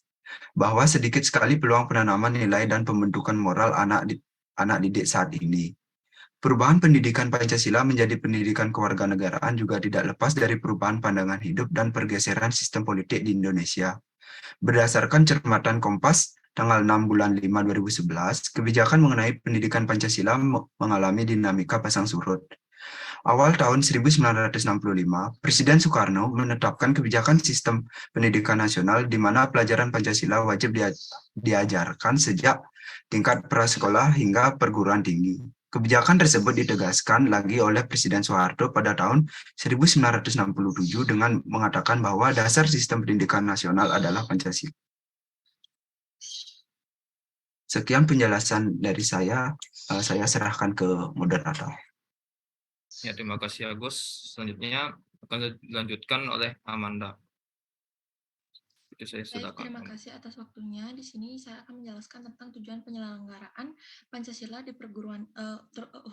bahwa sedikit sekali peluang penanaman nilai dan pembentukan moral anak didik saat ini. Perubahan pendidikan Pancasila menjadi pendidikan kewarganegaraan juga tidak lepas dari perubahan pandangan hidup dan pergeseran sistem politik di Indonesia. Berdasarkan cermatan Kompas tanggal 6 bulan 5 2011, kebijakan mengenai pendidikan Pancasila mengalami dinamika pasang surut. Awal tahun 1965, Presiden Soekarno menetapkan kebijakan sistem pendidikan nasional di mana pelajaran Pancasila wajib diajarkan sejak tingkat prasekolah hingga perguruan tinggi. Kebijakan tersebut ditegaskan lagi oleh Presiden Soeharto pada tahun 1967 dengan mengatakan bahwa dasar sistem pendidikan nasional adalah Pancasila. Sekian penjelasan dari saya serahkan ke moderator. Ya, terima kasih Agus. Selanjutnya akan dilanjutkan oleh Amanda. Baik, terima kasih atas waktunya. Di sini saya akan menjelaskan tentang tujuan penyelenggaraan Pancasila di perguruan,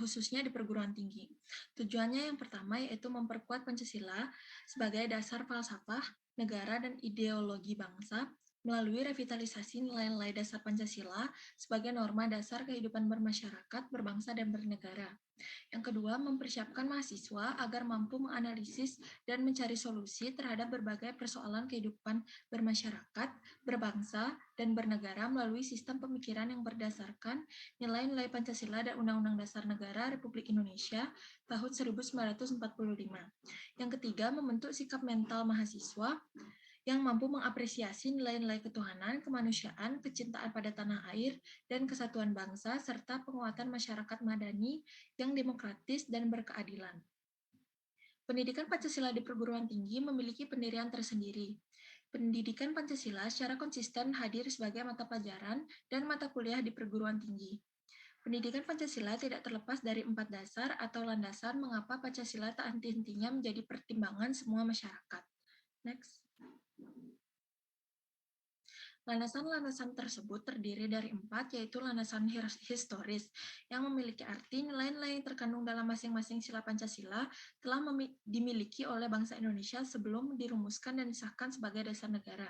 khususnya di perguruan tinggi. Tujuannya yang pertama yaitu memperkuat Pancasila sebagai dasar falsafah, negara, dan ideologi bangsa, melalui revitalisasi nilai-nilai dasar Pancasila sebagai norma dasar kehidupan bermasyarakat, berbangsa, dan bernegara. Yang kedua, mempersiapkan mahasiswa agar mampu menganalisis dan mencari solusi terhadap berbagai persoalan kehidupan bermasyarakat, berbangsa, dan bernegara melalui sistem pemikiran yang berdasarkan nilai-nilai Pancasila dan Undang-Undang Dasar Negara Republik Indonesia tahun 1945. Yang ketiga, membentuk sikap mental mahasiswa yang mampu mengapresiasi nilai-nilai ketuhanan, kemanusiaan, kecintaan pada tanah air, dan kesatuan bangsa, serta penguatan masyarakat madani yang demokratis dan berkeadilan. Pendidikan Pancasila di perguruan tinggi memiliki pendirian tersendiri. Pendidikan Pancasila secara konsisten hadir sebagai mata pelajaran dan mata kuliah di perguruan tinggi. Pendidikan Pancasila tidak terlepas dari 4 dasar atau landasan mengapa Pancasila tak henti-hentinya menjadi pertimbangan semua masyarakat. Next. Landasan-landasan tersebut terdiri dari 4, yaitu landasan historis, yang memiliki arti nilai-nilai yang terkandung dalam masing-masing sila Pancasila telah dimiliki oleh bangsa Indonesia sebelum dirumuskan dan disahkan sebagai dasar negara.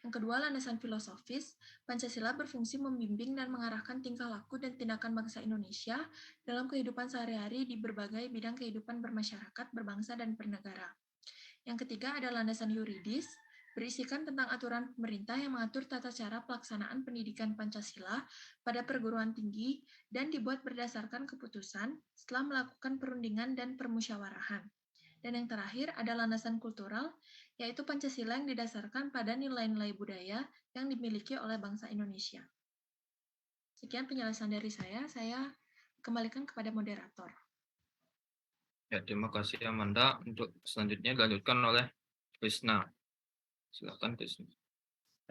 Yang kedua, landasan filosofis, Pancasila berfungsi membimbing dan mengarahkan tingkah laku dan tindakan bangsa Indonesia dalam kehidupan sehari-hari di berbagai bidang kehidupan bermasyarakat, berbangsa, dan bernegara. Yang ketiga ada landasan yuridis, berisikan tentang aturan pemerintah yang mengatur tata cara pelaksanaan pendidikan Pancasila pada perguruan tinggi dan dibuat berdasarkan keputusan setelah melakukan perundingan dan permusyawarahan. Dan yang terakhir ada landasan kultural, yaitu Pancasila yang didasarkan pada nilai-nilai budaya yang dimiliki oleh bangsa Indonesia. Sekian penjelasan dari saya kembalikan kepada moderator. Ya, terima kasih Amanda. Untuk selanjutnya dilanjutkan oleh Krisna. Silakan Krisna.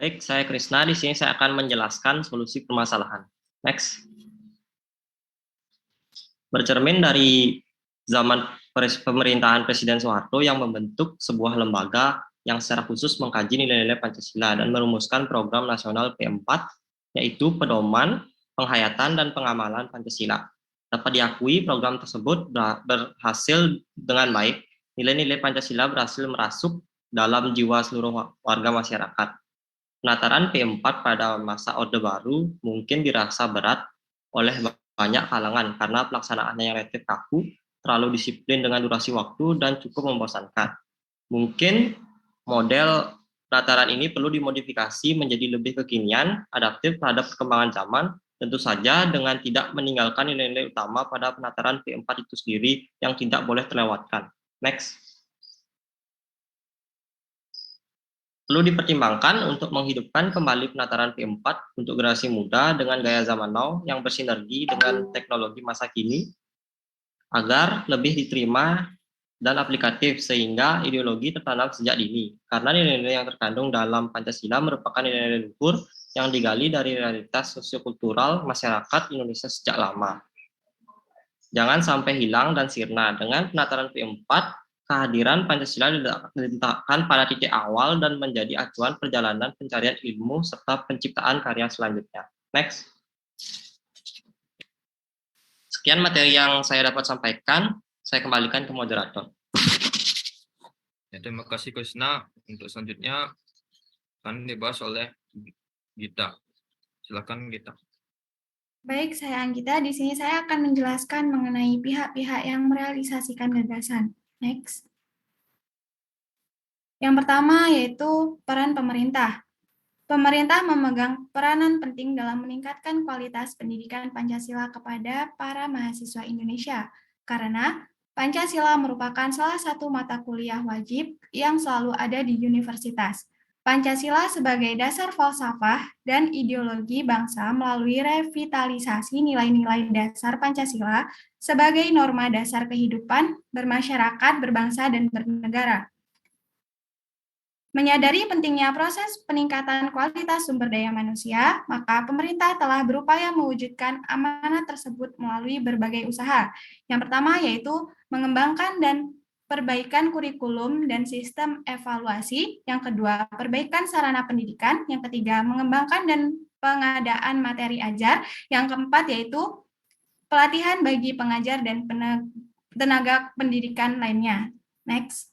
Baik, saya Krisna. Di sini saya akan menjelaskan solusi permasalahan. Next. Bercermin dari zaman pemerintahan Presiden Soeharto yang membentuk sebuah lembaga yang secara khusus mengkaji nilai-nilai Pancasila dan merumuskan program nasional P4, yaitu pedoman, penghayatan, dan pengamalan Pancasila. Dapat diakui program tersebut berhasil dengan baik. Nilai-nilai Pancasila berhasil merasuk dalam jiwa seluruh warga masyarakat. Penataran P4 pada masa Orde Baru mungkin dirasa berat oleh banyak kalangan karena pelaksanaannya yang relatif kaku, terlalu disiplin dengan durasi waktu, dan cukup membosankan. Mungkin model penataran ini perlu dimodifikasi menjadi lebih kekinian, adaptif terhadap perkembangan zaman, tentu saja dengan tidak meninggalkan nilai-nilai utama pada penataran P4 itu sendiri yang tidak boleh terlewatkan. Next. Perlu dipertimbangkan untuk menghidupkan kembali penataran P4 untuk generasi muda dengan gaya zaman now yang bersinergi dengan teknologi masa kini agar lebih diterima dan aplikatif sehingga ideologi tertanam sejak dini. Karena nilai-nilai yang terkandung dalam Pancasila merupakan nilai-nilai luhur yang digali dari realitas sosiokultural masyarakat Indonesia sejak lama. Jangan sampai hilang dan sirna. Dengan penataran P4, kehadiran Pancasila diletakkan pada titik awal dan menjadi acuan perjalanan pencarian ilmu serta penciptaan karya selanjutnya. Next. Sekian materi yang saya dapat sampaikan. Saya kembalikan ke moderator. Ya, terima kasih Krisna. Untuk selanjutnya akan dibahas oleh Gita. Silakan Gita. Baik, saya Anggita. Di sini saya akan menjelaskan mengenai pihak-pihak yang merealisasikan gagasan. Next. Yang pertama yaitu peran pemerintah. Pemerintah memegang peranan penting dalam meningkatkan kualitas pendidikan Pancasila kepada para mahasiswa Indonesia, karena Pancasila merupakan salah satu mata kuliah wajib yang selalu ada di universitas. Pancasila sebagai dasar falsafah dan ideologi bangsa melalui revitalisasi nilai-nilai dasar Pancasila sebagai norma dasar kehidupan bermasyarakat, berbangsa, dan bernegara. Menyadari pentingnya proses peningkatan kualitas sumber daya manusia, maka pemerintah telah berupaya mewujudkan amanat tersebut melalui berbagai usaha. Yang pertama yaitu mengembangkan dan perbaikan kurikulum dan sistem evaluasi. Yang kedua, perbaikan sarana pendidikan. Yang ketiga, mengembangkan dan pengadaan materi ajar. Yang keempat yaitu pelatihan bagi pengajar dan tenaga pendidikan lainnya. Next.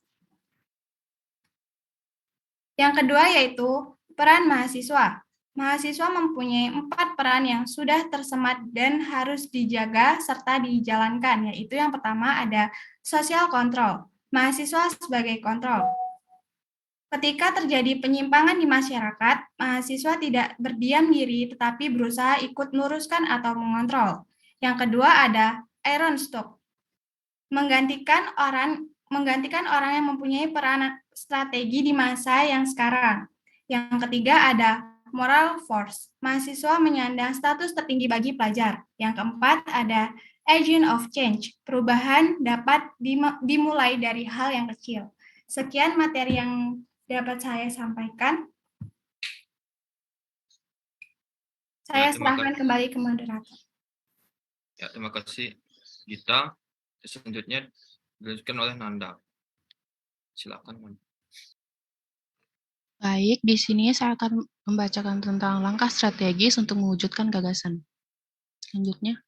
Yang kedua yaitu Peran mahasiswa. Mahasiswa mempunyai 4 peran yang sudah tersemat dan harus dijaga serta dijalankan, yaitu yang pertama ada social control. Mahasiswa sebagai kontrol. Ketika terjadi penyimpangan di masyarakat, mahasiswa tidak berdiam diri tetapi berusaha ikut meluruskan atau mengontrol. Yang kedua ada iron stock. Menggantikan orang yang mempunyai peran strategi di masa yang sekarang. Yang ketiga ada moral force. Mahasiswa menyandang status tertinggi bagi pelajar. Yang keempat ada agent of change. Perubahan dapat dimulai dari hal yang kecil. Sekian materi yang dapat saya sampaikan. Saya serahkan kembali ke moderator. Ya, terima kasih Gita. Selanjutnya dilanjutkan oleh Nanda. Silakan, Nanda. Baik, di sini saya akan membacakan tentang langkah strategis untuk mewujudkan gagasan. Selanjutnya,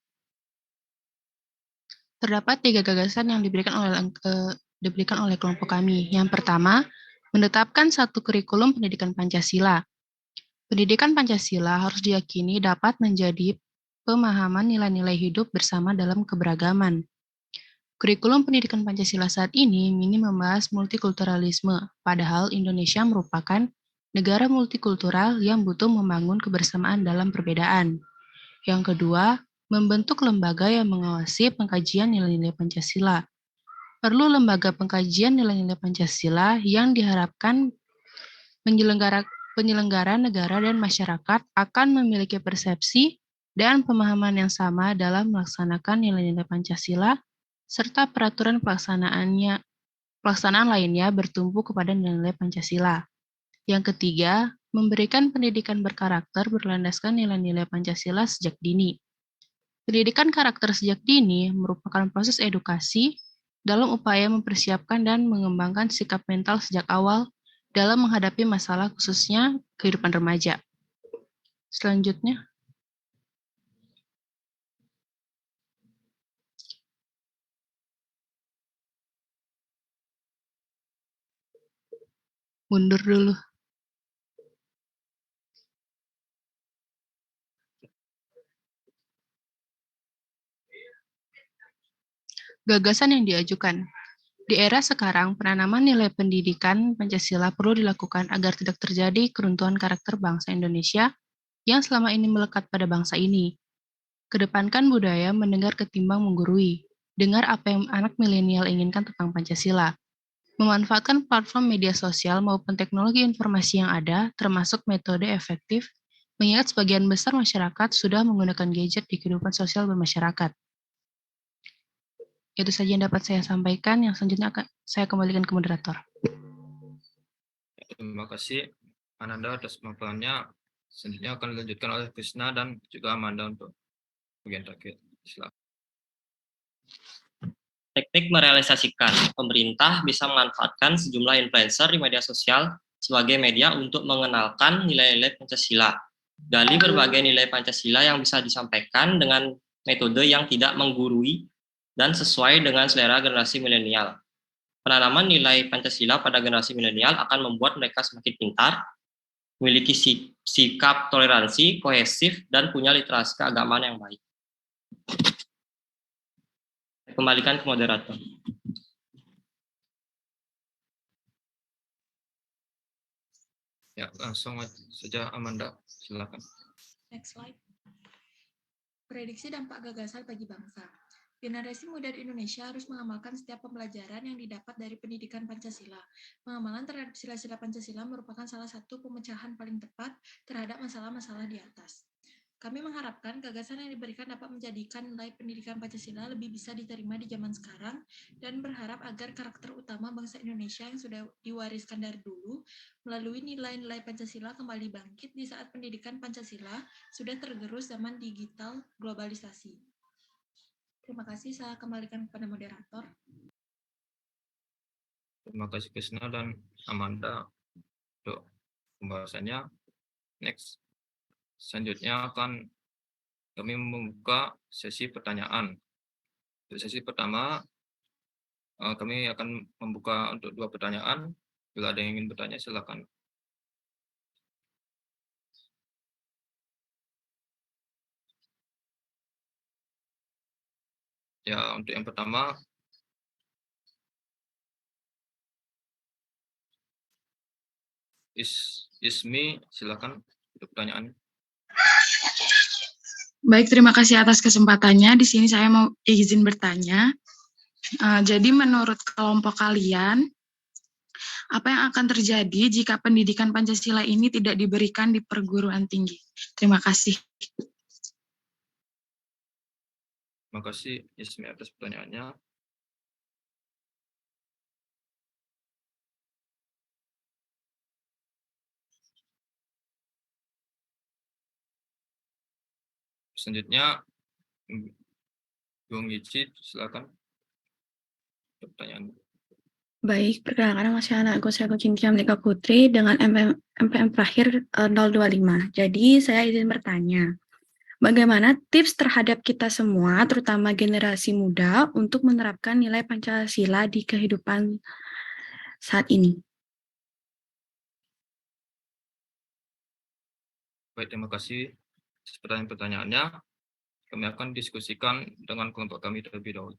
terdapat 3 gagasan yang diberikan oleh kelompok kami. Yang pertama, menetapkan satu kurikulum pendidikan Pancasila. Pendidikan Pancasila harus diyakini dapat menjadi pemahaman nilai-nilai hidup bersama dalam keberagaman. Kurikulum pendidikan Pancasila saat ini minim membahas multikulturalisme, padahal Indonesia merupakan negara multikultural yang butuh membangun kebersamaan dalam perbedaan. Yang kedua, membentuk lembaga yang mengawasi pengkajian nilai-nilai Pancasila. Perlu lembaga pengkajian nilai-nilai Pancasila yang diharapkan penyelenggara negara dan masyarakat akan memiliki persepsi dan pemahaman yang sama dalam melaksanakan nilai-nilai Pancasila, serta peraturan pelaksanaan lainnya bertumpu kepada nilai-nilai Pancasila. Yang ketiga, memberikan pendidikan berkarakter berlandaskan nilai-nilai Pancasila sejak dini. Pendidikan karakter sejak dini merupakan proses edukasi dalam upaya mempersiapkan dan mengembangkan sikap mental sejak awal dalam menghadapi masalah khususnya kehidupan remaja. Selanjutnya, mundur dulu. Gagasan yang diajukan. Di era sekarang, penanaman nilai pendidikan Pancasila perlu dilakukan agar tidak terjadi keruntuhan karakter bangsa Indonesia yang selama ini melekat pada bangsa ini. Kedepankan budaya mendengar ketimbang menggurui. Dengar apa yang anak milenial inginkan tentang Pancasila. Memanfaatkan platform media sosial maupun teknologi informasi yang ada, termasuk metode efektif, mengingat sebagian besar masyarakat sudah menggunakan gadget di kehidupan sosial bermasyarakat. Itu saja yang dapat saya sampaikan. Yang selanjutnya akan saya kembalikan ke moderator. Terima kasih Ananda atas pemaparannya. Selanjutnya akan dilanjutkan oleh Krishna dan juga Amanda untuk bagian terakhir. Silakan. Teknik merealisasikan. Pemerintah bisa memanfaatkan sejumlah influencer di media sosial sebagai media untuk mengenalkan nilai-nilai Pancasila. Gali berbagai nilai Pancasila yang bisa disampaikan dengan metode yang tidak menggurui dan sesuai dengan selera generasi milenial. Penanaman nilai Pancasila pada generasi milenial akan membuat mereka semakin pintar, memiliki sikap toleransi, kohesif, dan punya literasi keagamaan yang baik. Kembalikan ke moderator. Ya, langsung saja Amanda, silakan. Next slide. Prediksi dampak gagasan bagi bangsa. Generasi muda di Indonesia harus mengamalkan setiap pembelajaran yang didapat dari pendidikan Pancasila. Pengamalan terhadap sila-sila Pancasila merupakan salah satu pemecahan paling tepat terhadap masalah-masalah di atas. Kami mengharapkan gagasan yang diberikan dapat menjadikan nilai pendidikan Pancasila lebih bisa diterima di zaman sekarang dan berharap agar karakter utama bangsa Indonesia yang sudah diwariskan dari dulu melalui nilai-nilai Pancasila kembali bangkit di saat pendidikan Pancasila sudah tergerus zaman digital globalisasi. Terima kasih, saya kembalikan kepada moderator. Terima kasih Krishna dan Amanda untuk pembahasannya. Next. Selanjutnya akan kami membuka sesi pertanyaan. Untuk sesi pertama, kami akan membuka untuk 2 pertanyaan. Bila ada yang ingin bertanya, silakan. Ya, untuk yang pertama, Ismi, silakan untuk pertanyaannya. Baik, terima kasih atas kesempatannya. Di sini saya mau izin bertanya. Jadi menurut kelompok kalian, apa yang akan terjadi jika pendidikan Pancasila ini tidak diberikan di perguruan tinggi? Terima kasih. Terima kasih Ismi atas pertanyaannya. Selanjutnya, Bung Yici, silakan pertanyaan. Baik, perkenalkan nama saya Ana Agus Cintia Mlika Putri dengan MPM terakhir 025. Jadi saya izin bertanya, bagaimana tips terhadap kita semua, terutama generasi muda, untuk menerapkan nilai Pancasila di kehidupan saat ini? Baik, terima kasih atas pertanyaannya. Kami akan diskusikan dengan kelompok kami terlebih dahulu.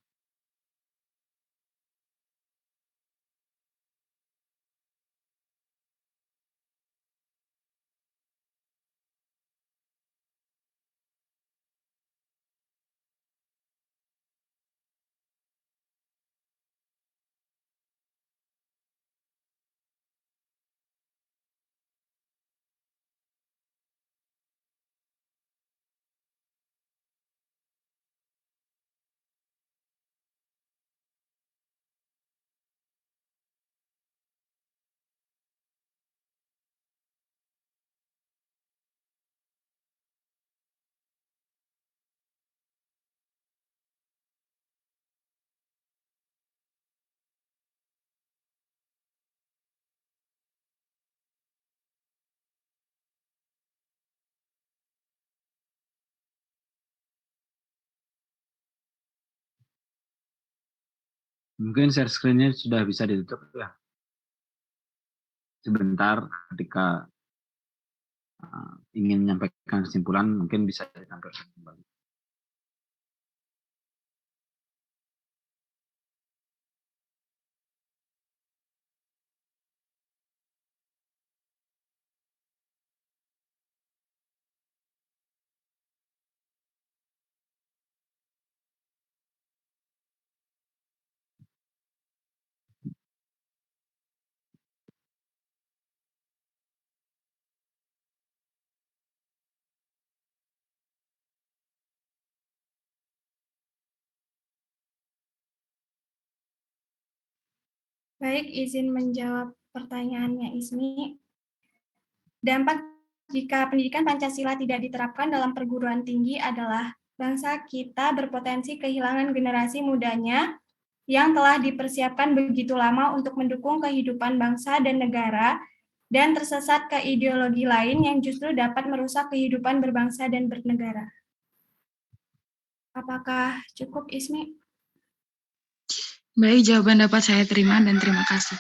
Mungkin share screen-nya sudah bisa ditutup ya. Sebentar ketika ingin menyampaikan kesimpulan mungkin bisa ditampilkan kembali. Baik, izin menjawab pertanyaannya Ismi. Dampak jika pendidikan Pancasila tidak diterapkan dalam perguruan tinggi adalah bangsa kita berpotensi kehilangan generasi mudanya yang telah dipersiapkan begitu lama untuk mendukung kehidupan bangsa dan negara dan tersesat ke ideologi lain yang justru dapat merusak kehidupan berbangsa dan bernegara. Apakah cukup, Ismi? Baik, jawaban dapat saya terima dan terima kasih.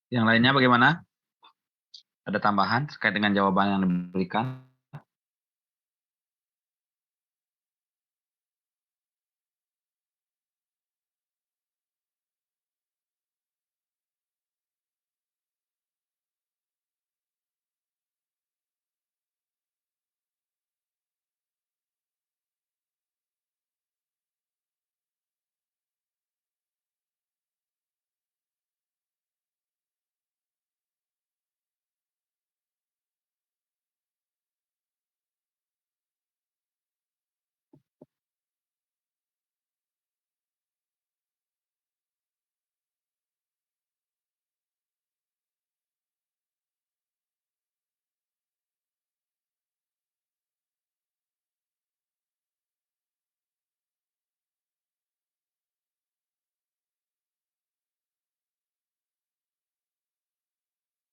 Yang lainnya bagaimana? Ada tambahan terkait dengan jawaban yang diberikan?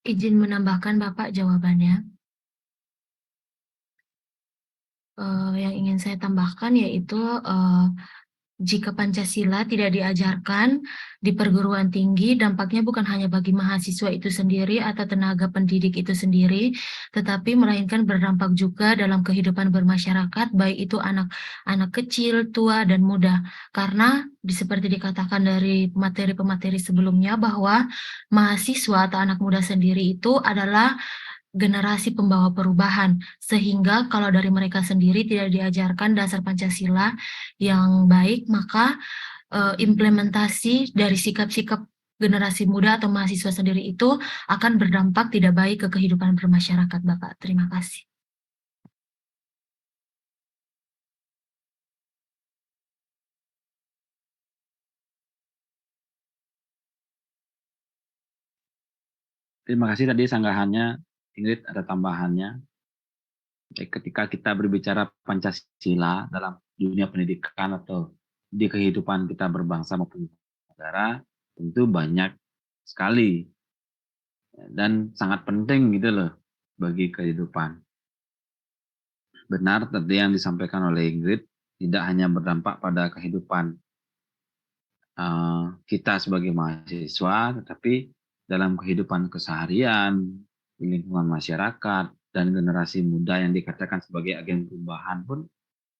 Izin menambahkan Bapak jawabannya. yang ingin saya tambahkan yaitu jika Pancasila tidak diajarkan di perguruan tinggi, dampaknya bukan hanya bagi mahasiswa itu sendiri atau tenaga pendidik itu sendiri, tetapi melainkan berdampak juga dalam kehidupan bermasyarakat, baik itu anak-anak kecil, tua, dan muda. Karena seperti dikatakan dari materi-pemateri sebelumnya bahwa mahasiswa atau anak muda sendiri itu adalah generasi pembawa perubahan, sehingga kalau dari mereka sendiri tidak diajarkan dasar Pancasila yang baik, maka implementasi dari sikap-sikap generasi muda atau mahasiswa sendiri itu akan berdampak tidak baik ke kehidupan bermasyarakat, Bapak. Terima kasih. Terima kasih tadi sanggahannya, Ingrid, ada tambahannya. Ketika kita berbicara Pancasila dalam dunia pendidikan atau di kehidupan kita berbangsa maupun negara, tentu banyak sekali dan sangat penting gitu loh bagi kehidupan. Benar tadi yang disampaikan oleh Ingrid, tidak hanya berdampak pada kehidupan kita sebagai mahasiswa, tetapi dalam kehidupan keseharian, di lingkungan masyarakat, dan generasi muda yang dikatakan sebagai agen perubahan pun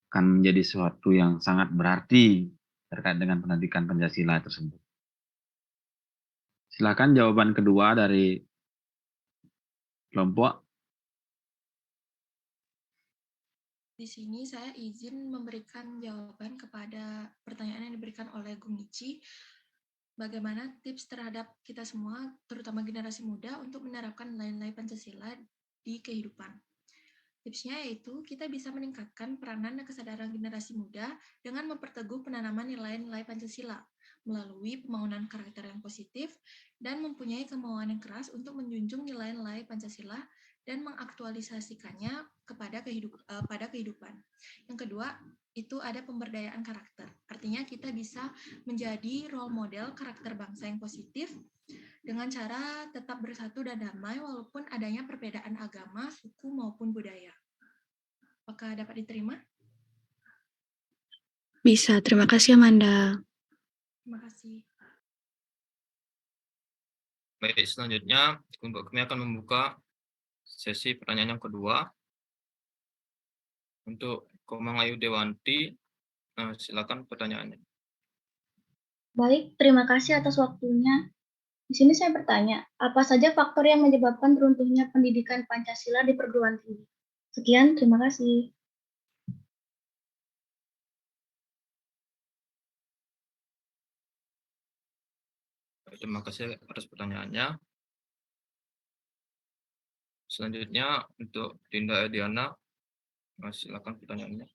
akan menjadi sesuatu yang sangat berarti terkait dengan pendidikan Pancasila tersebut. Silakan jawaban kedua dari kelompok. Di sini saya izin memberikan jawaban kepada pertanyaan yang diberikan oleh Gung Ichi. Bagaimana tips terhadap kita semua, terutama generasi muda, untuk menerapkan nilai-nilai Pancasila di kehidupan. Tipsnya yaitu kita bisa meningkatkan peranan dan kesadaran generasi muda dengan memperteguh penanaman nilai-nilai Pancasila melalui pembangunan karakter yang positif dan mempunyai kemauan yang keras untuk menjunjung nilai-nilai Pancasila dan mengaktualisasikannya pada kehidupan. Yang kedua, itu ada pemberdayaan karakter. Artinya kita bisa menjadi role model karakter bangsa yang positif dengan cara tetap bersatu dan damai walaupun adanya perbedaan agama, suku, maupun budaya. Apakah dapat diterima? Bisa, terima kasih Amanda. Terima kasih. Baik, selanjutnya kami akan membuka sesi pertanyaan yang kedua. Untuk Komang Ayu Dewanti, silakan pertanyaannya. Baik, terima kasih atas waktunya. Di sini saya bertanya, apa saja faktor yang menyebabkan runtuhnya pendidikan Pancasila di perguruan tinggi? Sekian, terima kasih. Terima kasih atas pertanyaannya. Selanjutnya untuk Dinda Ediana, silakan pertanyaannya.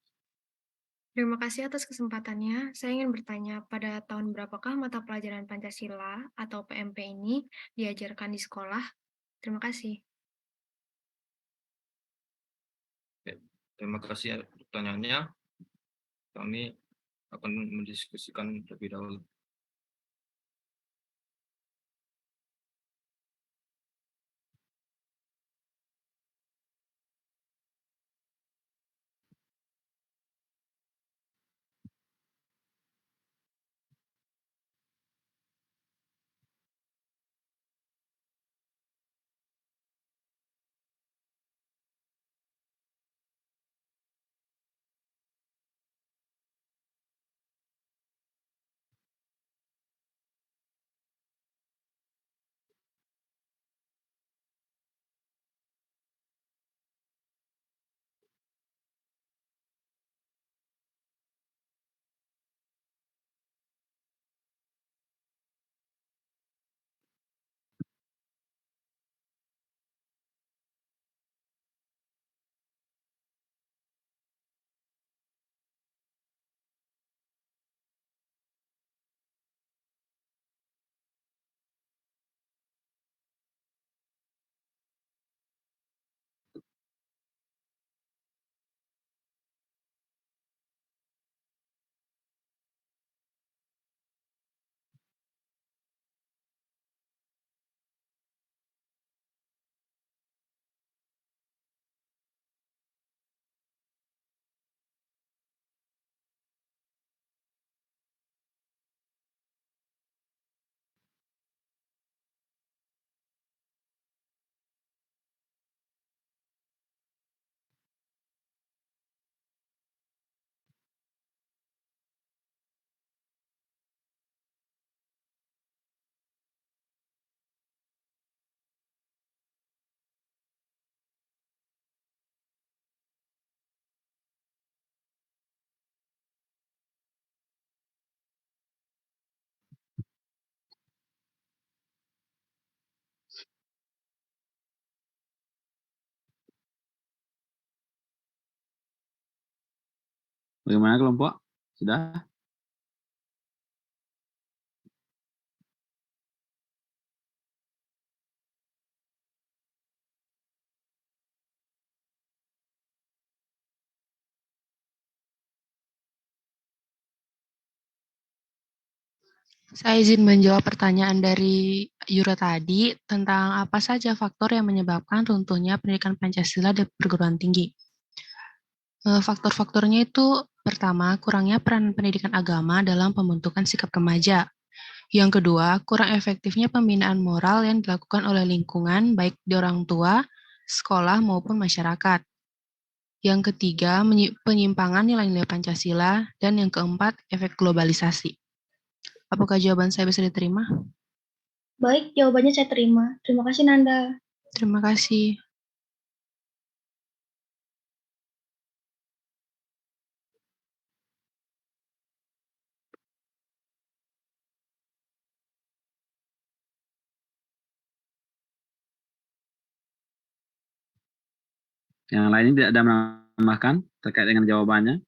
Terima kasih atas kesempatannya. Saya ingin bertanya, pada tahun berapakah mata pelajaran Pancasila atau PMP ini diajarkan di sekolah? Terima kasih. Terima kasih atas pertanyaannya. Kami akan mendiskusikan terlebih dahulu. Bagaimana kelompok? Sudah? Saya izin menjawab pertanyaan dari Yura tadi tentang apa saja faktor yang menyebabkan runtuhnya pendidikan Pancasila di perguruan tinggi. Faktor-faktornya itu pertama, kurangnya peran pendidikan agama dalam pembentukan sikap remaja. Yang kedua, kurang efektifnya pembinaan moral yang dilakukan oleh lingkungan, baik di orang tua, sekolah, maupun masyarakat. Yang ketiga, penyimpangan nilai-nilai Pancasila. Dan yang keempat, efek globalisasi. Apakah jawaban saya bisa diterima? Baik, jawabannya saya terima. Terima kasih, Nanda. Terima kasih. Yang lainnya tidak ada menambahkan terkait dengan jawabannya?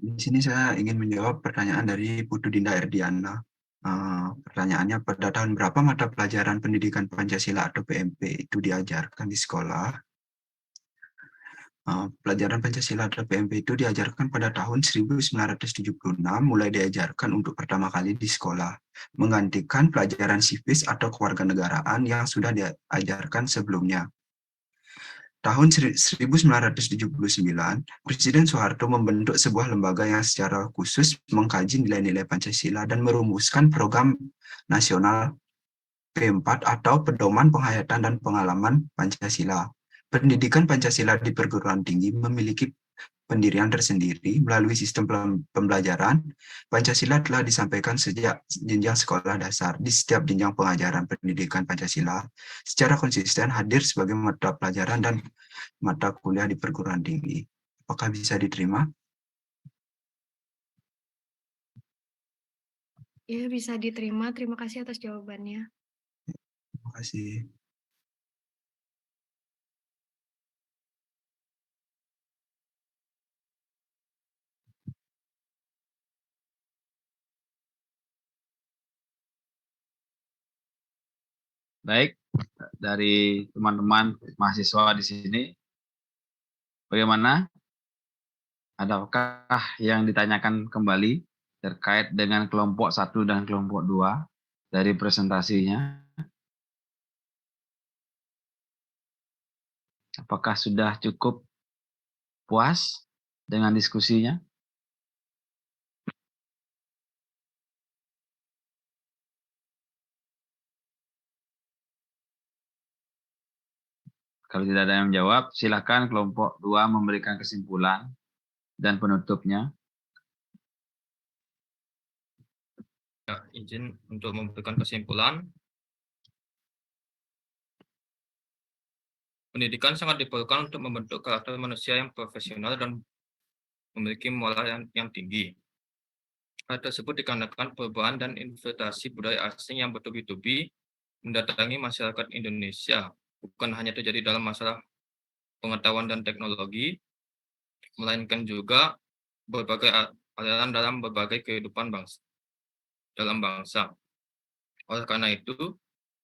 Di sini saya ingin menjawab pertanyaan dari Putu Dinda Erdiana. Pertanyaannya, pada tahun berapa mata pelajaran pendidikan Pancasila atau PMP itu diajarkan di sekolah? Pelajaran Pancasila atau PMP itu diajarkan pada tahun 1976, mulai diajarkan untuk pertama kali di sekolah, menggantikan pelajaran sivis atau kewarganegaraan yang sudah diajarkan sebelumnya. Tahun 1979, Presiden Soeharto membentuk sebuah lembaga yang secara khusus mengkaji nilai-nilai Pancasila dan merumuskan program nasional P4 atau Pedoman Penghayatan dan Pengalaman Pancasila. Pendidikan Pancasila di perguruan tinggi memiliki pendirian tersendiri melalui sistem pembelajaran. Pancasila telah disampaikan sejak jenjang sekolah dasar di setiap jenjang pengajaran pendidikan Pancasila secara konsisten hadir sebagai mata pelajaran dan mata kuliah di perguruan tinggi. Apakah bisa diterima? Ya, bisa diterima. Terima kasih atas jawabannya. Terima kasih. Baik, dari teman-teman mahasiswa di sini, bagaimana? Adakah yang ditanyakan kembali terkait dengan kelompok 1 dan kelompok 2 dari presentasinya? Apakah sudah cukup puas dengan diskusinya? Kalau tidak ada yang menjawab, silakan kelompok 2 memberikan kesimpulan dan penutupnya. Ya, izin untuk memberikan kesimpulan. Pendidikan sangat diperlukan untuk membentuk karakter manusia yang profesional dan memiliki moral yang tinggi. Hal tersebut dikarenakan perubahan dan investasi budaya asing yang bertubi-tubi mendatangi masyarakat Indonesia, bukan hanya terjadi dalam masalah pengetahuan dan teknologi, melainkan juga berbagai aliran dalam berbagai kehidupan bangsa. Oleh karena itu,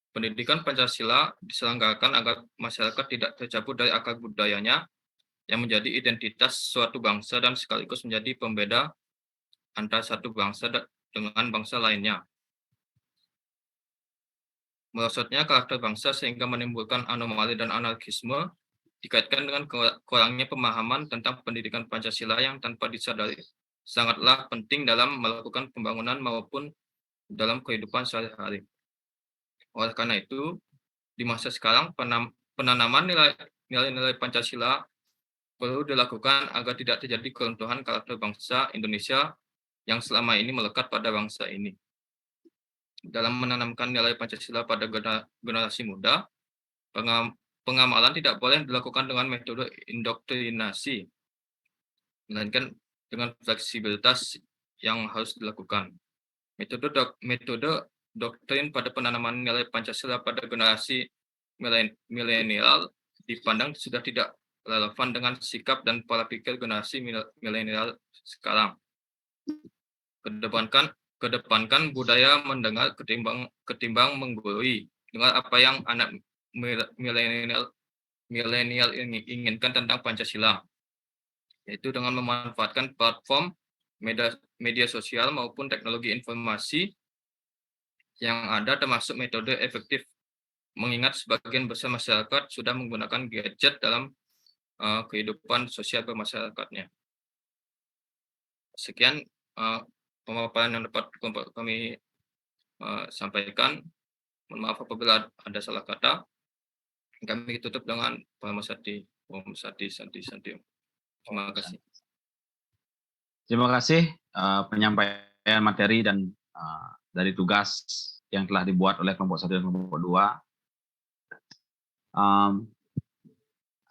pendidikan Pancasila diselenggarakan agar masyarakat tidak tercabut dari akar budayanya yang menjadi identitas suatu bangsa dan sekaligus menjadi pembeda antara satu bangsa dengan bangsa lainnya. Merosotnya karakter bangsa sehingga menimbulkan anomali dan anarkisme dikaitkan dengan kurangnya pemahaman tentang pendidikan Pancasila yang tanpa disadari sangatlah penting dalam melakukan pembangunan maupun dalam kehidupan sehari-hari. Oleh karena itu, di masa sekarang penanaman nilai-nilai Pancasila perlu dilakukan agar tidak terjadi keruntuhan karakter bangsa Indonesia yang selama ini melekat pada bangsa ini. Dalam menanamkan nilai Pancasila pada generasi muda, pengamalan tidak boleh dilakukan dengan metode indoktrinasi, melainkan dengan fleksibilitas yang harus dilakukan. Metode doktrin pada penanaman nilai Pancasila pada generasi milenial dipandang sudah tidak relevan dengan sikap dan pola pikir generasi milenial sekarang. Kedepankan budaya mendengar ketimbang menggurui. Dengar apa yang anak milenial inginkan tentang Pancasila, yaitu dengan memanfaatkan platform media sosial maupun teknologi informasi yang ada, termasuk metode efektif, mengingat sebagian besar masyarakat sudah menggunakan gadget dalam kehidupan sosial bermasyarakatnya. Sekian pemaparan yang dapat kami sampaikan. Mohon maaf apabila ada salah kata. Kami tutup dengan Om Sati. Terima kasih. Terima kasih penyampaian materi dan dari tugas yang telah dibuat oleh kelompok 1 dan kelompok 2.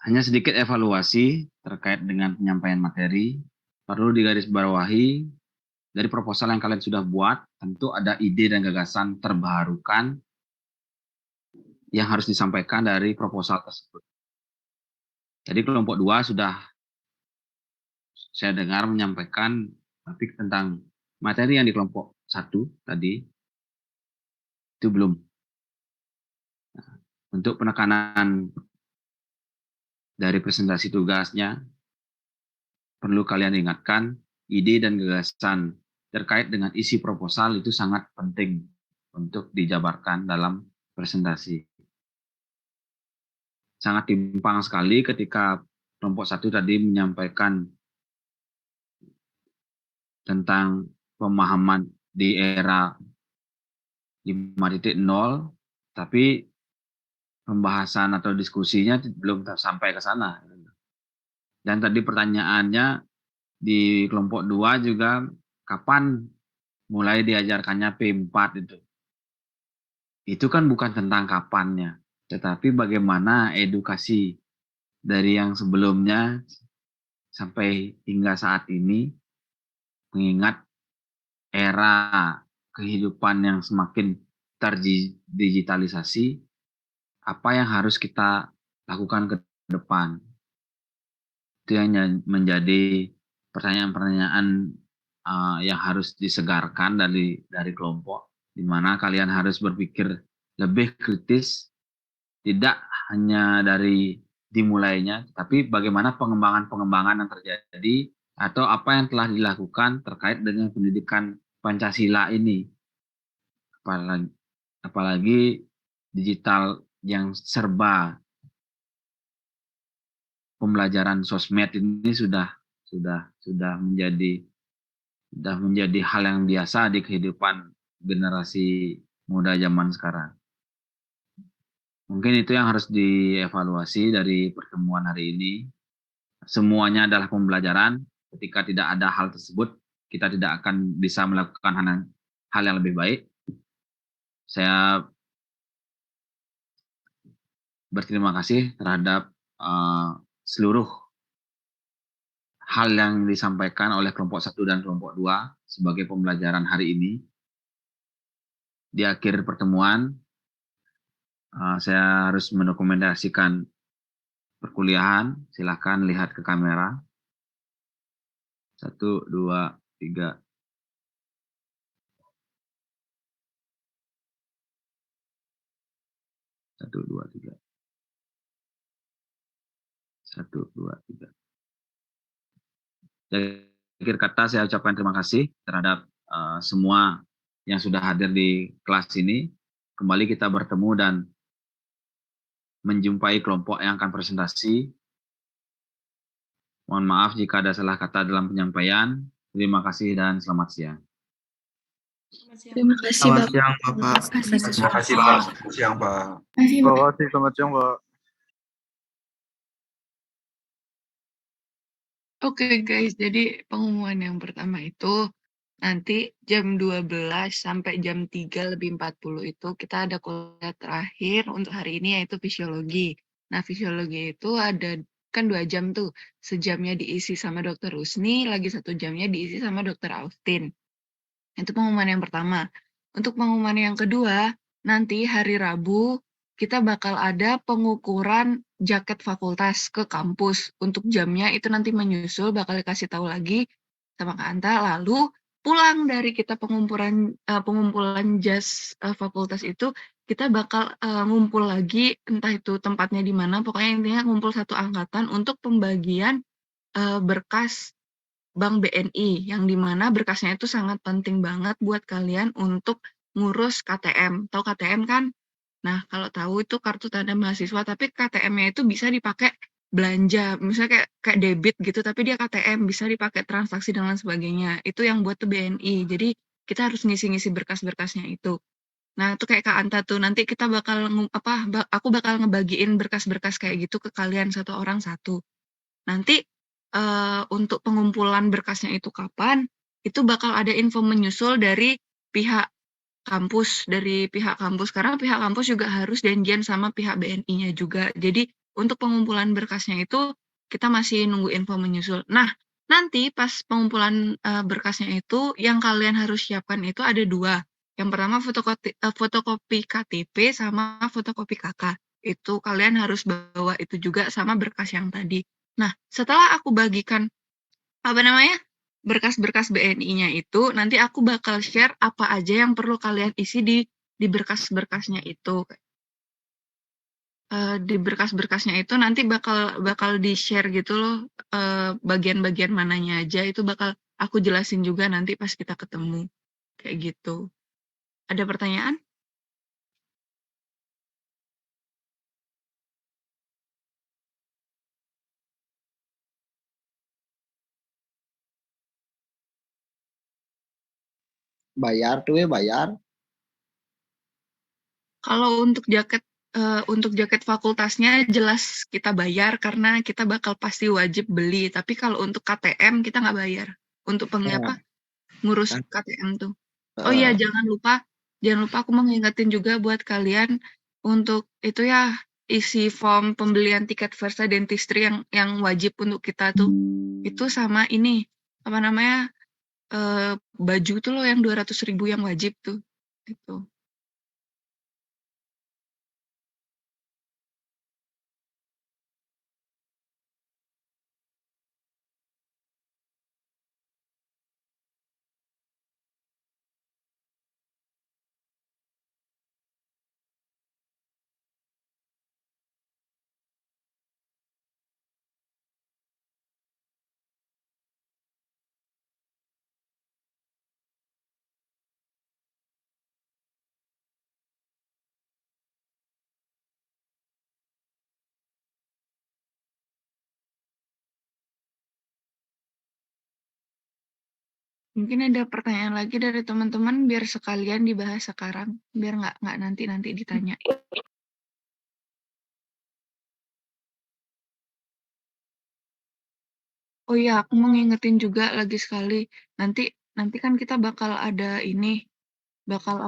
Hanya sedikit evaluasi terkait dengan penyampaian materi. Perlu digarisbawahi, dari proposal yang kalian sudah buat, tentu ada ide dan gagasan terbarukan yang harus disampaikan dari proposal tersebut. Jadi kelompok 2 sudah saya dengar menyampaikan topik tentang materi yang di kelompok 1 tadi, itu belum. Untuk penekanan dari presentasi tugasnya, perlu kalian ingatkan, ide dan gagasan terkait dengan isi proposal itu sangat penting untuk dijabarkan dalam presentasi. Sangat timpang sekali ketika kelompok 1 tadi menyampaikan tentang pemahaman di era 5.0, tapi pembahasan atau diskusinya belum sampai ke sana. Dan tadi pertanyaannya di kelompok 2 juga, kapan mulai diajarkannya P4 itu? Itu kan bukan tentang kapannya, tetapi bagaimana edukasi dari yang sebelumnya sampai hingga saat ini, mengingat era kehidupan yang semakin terdigitalisasi, apa yang harus kita lakukan ke depan? Itu yang menjadi pertanyaan-pertanyaan yang harus disegarkan dari kelompok, di mana kalian harus berpikir lebih kritis, tidak hanya dari dimulainya, tapi bagaimana pengembangan yang terjadi atau apa yang telah dilakukan terkait dengan pendidikan Pancasila ini. Apalagi digital yang serba pembelajaran sosmed ini sudah menjadi hal yang biasa di kehidupan generasi muda zaman sekarang. Mungkin itu yang harus dievaluasi dari pertemuan hari ini. Semuanya adalah pembelajaran. Ketika tidak ada hal tersebut, kita tidak akan bisa melakukan hal yang lebih baik. Saya berterima kasih terhadap seluruh hal yang disampaikan oleh kelompok 1 dan kelompok 2 sebagai pembelajaran hari ini. Di akhir pertemuan, saya harus mendokumentasikan perkuliahan. Silakan lihat ke kamera. 1, 2, 3. Satu, dua, tiga. 1, 2, 3. Di akhir kata saya ucapkan terima kasih terhadap semua yang sudah hadir di kelas ini. Kembali kita bertemu dan menjumpai kelompok yang akan presentasi. Mohon maaf jika ada salah kata dalam penyampaian. Terima kasih dan selamat siang. Terima kasih, Selamat Bapak. siang, Bapak. Terima kasih, Pak. Selamat siang, Pak. Terima kasih, selamat siang, Pak. Oke guys, jadi pengumuman yang pertama itu nanti jam 12 sampai jam 3:40 itu kita ada kuliah terakhir untuk hari ini yaitu fisiologi. Nah, fisiologi itu ada kan 2 jam tuh. Sejamnya diisi sama Dokter Rusni, lagi 1 jamnya diisi sama Dokter Austin. Itu pengumuman yang pertama. Untuk pengumuman yang kedua, nanti hari Rabu kita bakal ada pengukuran jaket fakultas ke kampus. Untuk jamnya itu nanti menyusul, bakal dikasih tahu lagi sama Kak Anta. Lalu pulang dari kita pengumpulan jas fakultas itu, kita bakal ngumpul lagi, entah itu tempatnya di mana, pokoknya intinya ngumpul satu angkatan untuk pembagian berkas Bank BNI, yang dimana berkasnya itu sangat penting banget buat kalian untuk ngurus KTM. Tahu KTM kan? Nah, kalau tahu itu kartu tanda mahasiswa, tapi KTM-nya itu bisa dipakai belanja, misalnya kayak debit gitu, tapi dia KTM, bisa dipakai transaksi dan lain sebagainya. Itu yang buat tuh BNI. Jadi kita harus ngisi-ngisi berkas-berkasnya itu. Nah, itu kayak Kak Anta tuh, nanti kita bakal aku bakal ngebagiin berkas-berkas kayak gitu ke kalian satu orang satu. Nanti untuk pengumpulan berkasnya itu kapan, itu bakal ada info menyusul dari pihak kampus, karena pihak kampus juga harus janjian sama pihak BNI-nya juga. Jadi untuk pengumpulan berkasnya itu kita masih nunggu info menyusul. Nah, nanti pas pengumpulan berkasnya itu yang kalian harus siapkan itu ada 2. Yang pertama fotokopi KTP sama fotokopi KK. Itu kalian harus bawa itu juga sama berkas yang tadi. Nah, setelah aku bagikan berkas-berkas BNI-nya itu, nanti aku bakal share apa aja yang perlu kalian isi di berkas-berkasnya itu. Di berkas-berkasnya itu nanti bakal di-share gitu loh, bagian-bagian mananya aja itu bakal aku jelasin juga nanti pas kita ketemu. Kayak gitu. Ada pertanyaan? Bayar tuh ya, bayar. Kalau untuk jaket fakultasnya jelas kita bayar karena kita bakal pasti wajib beli. Tapi kalau untuk KTM kita nggak bayar. Untuk ngurus KTM tuh. Oh iya, jangan lupa aku mau ngingetin juga buat kalian untuk itu ya, isi form pembelian tiket Versa Dentistry yang wajib untuk kita tuh. Itu sama ini, baju tuh loh yang 200.000 yang wajib tuh. Itu. Mungkin ada pertanyaan lagi dari teman-teman biar sekalian dibahas sekarang, biar nggak nanti ditanya. Oh iya, aku mau ngingetin juga lagi sekali. Nanti kan kita bakal ada ini, bakal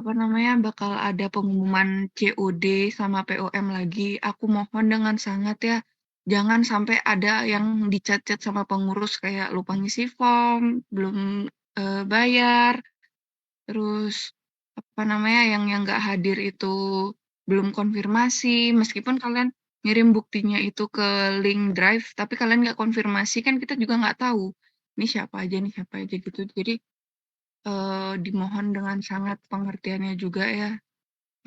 ada pengumuman COD sama POM lagi. Aku mohon dengan sangat ya, jangan sampai ada yang dicat-cat sama pengurus kayak lupa ngisi form, belum bayar, terus yang nggak hadir itu belum konfirmasi, meskipun kalian ngirim buktinya itu ke link drive, tapi kalian nggak konfirmasi, kan kita juga nggak tahu ini siapa aja gitu. Jadi dimohon dengan sangat pengertiannya juga ya,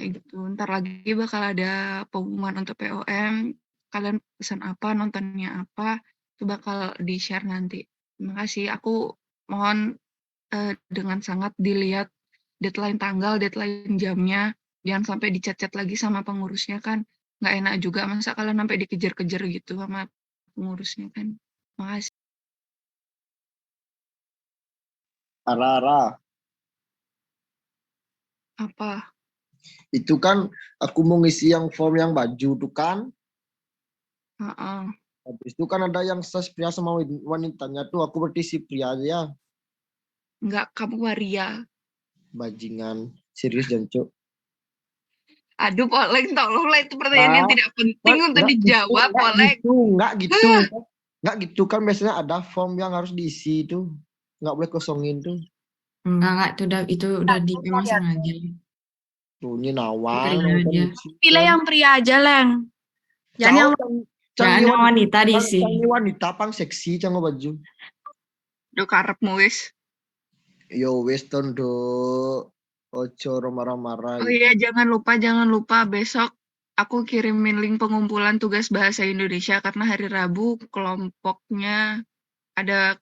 kayak gitu. Ntar lagi bakal ada pengumuman untuk POM, kalian pesan apa, nontonnya apa, itu bakal di-share nanti. Terima kasih. Aku mohon dengan sangat dilihat deadline tanggal, deadline jamnya, jangan sampai dicat-cat lagi sama pengurusnya, kan nggak enak juga, masa kalian sampai dikejar-kejar gitu sama pengurusnya kan. Makasih. Ara. Apa? Itu kan aku mau ngisi yang form yang baju tuh kan. Habis itu kan ada yang ses pria sama wanitanya tuh, aku berarti si pria aja. Enggak, kamu waria. Bajingan, serius Janco. Aduh, Poleng, tolonglah, itu pertanyaan yang tidak penting untuk dijawab, Poleng. Enggak gitu kan, biasanya ada form yang harus diisi itu. Enggak boleh kosongin tuh. Enggak, itu udah emang sengaja. Tuh, ini Nawang. Pilih yang pria aja, Leng. Jangan yang wanita diisi. Canggih wanita pang seksi canggih baju. Duh, karepmu wis. Yo wis tondo. Ojo marah-marah. Oh iya, jangan lupa besok aku kirimin link pengumpulan tugas bahasa Indonesia, karena hari Rabu kelompoknya ada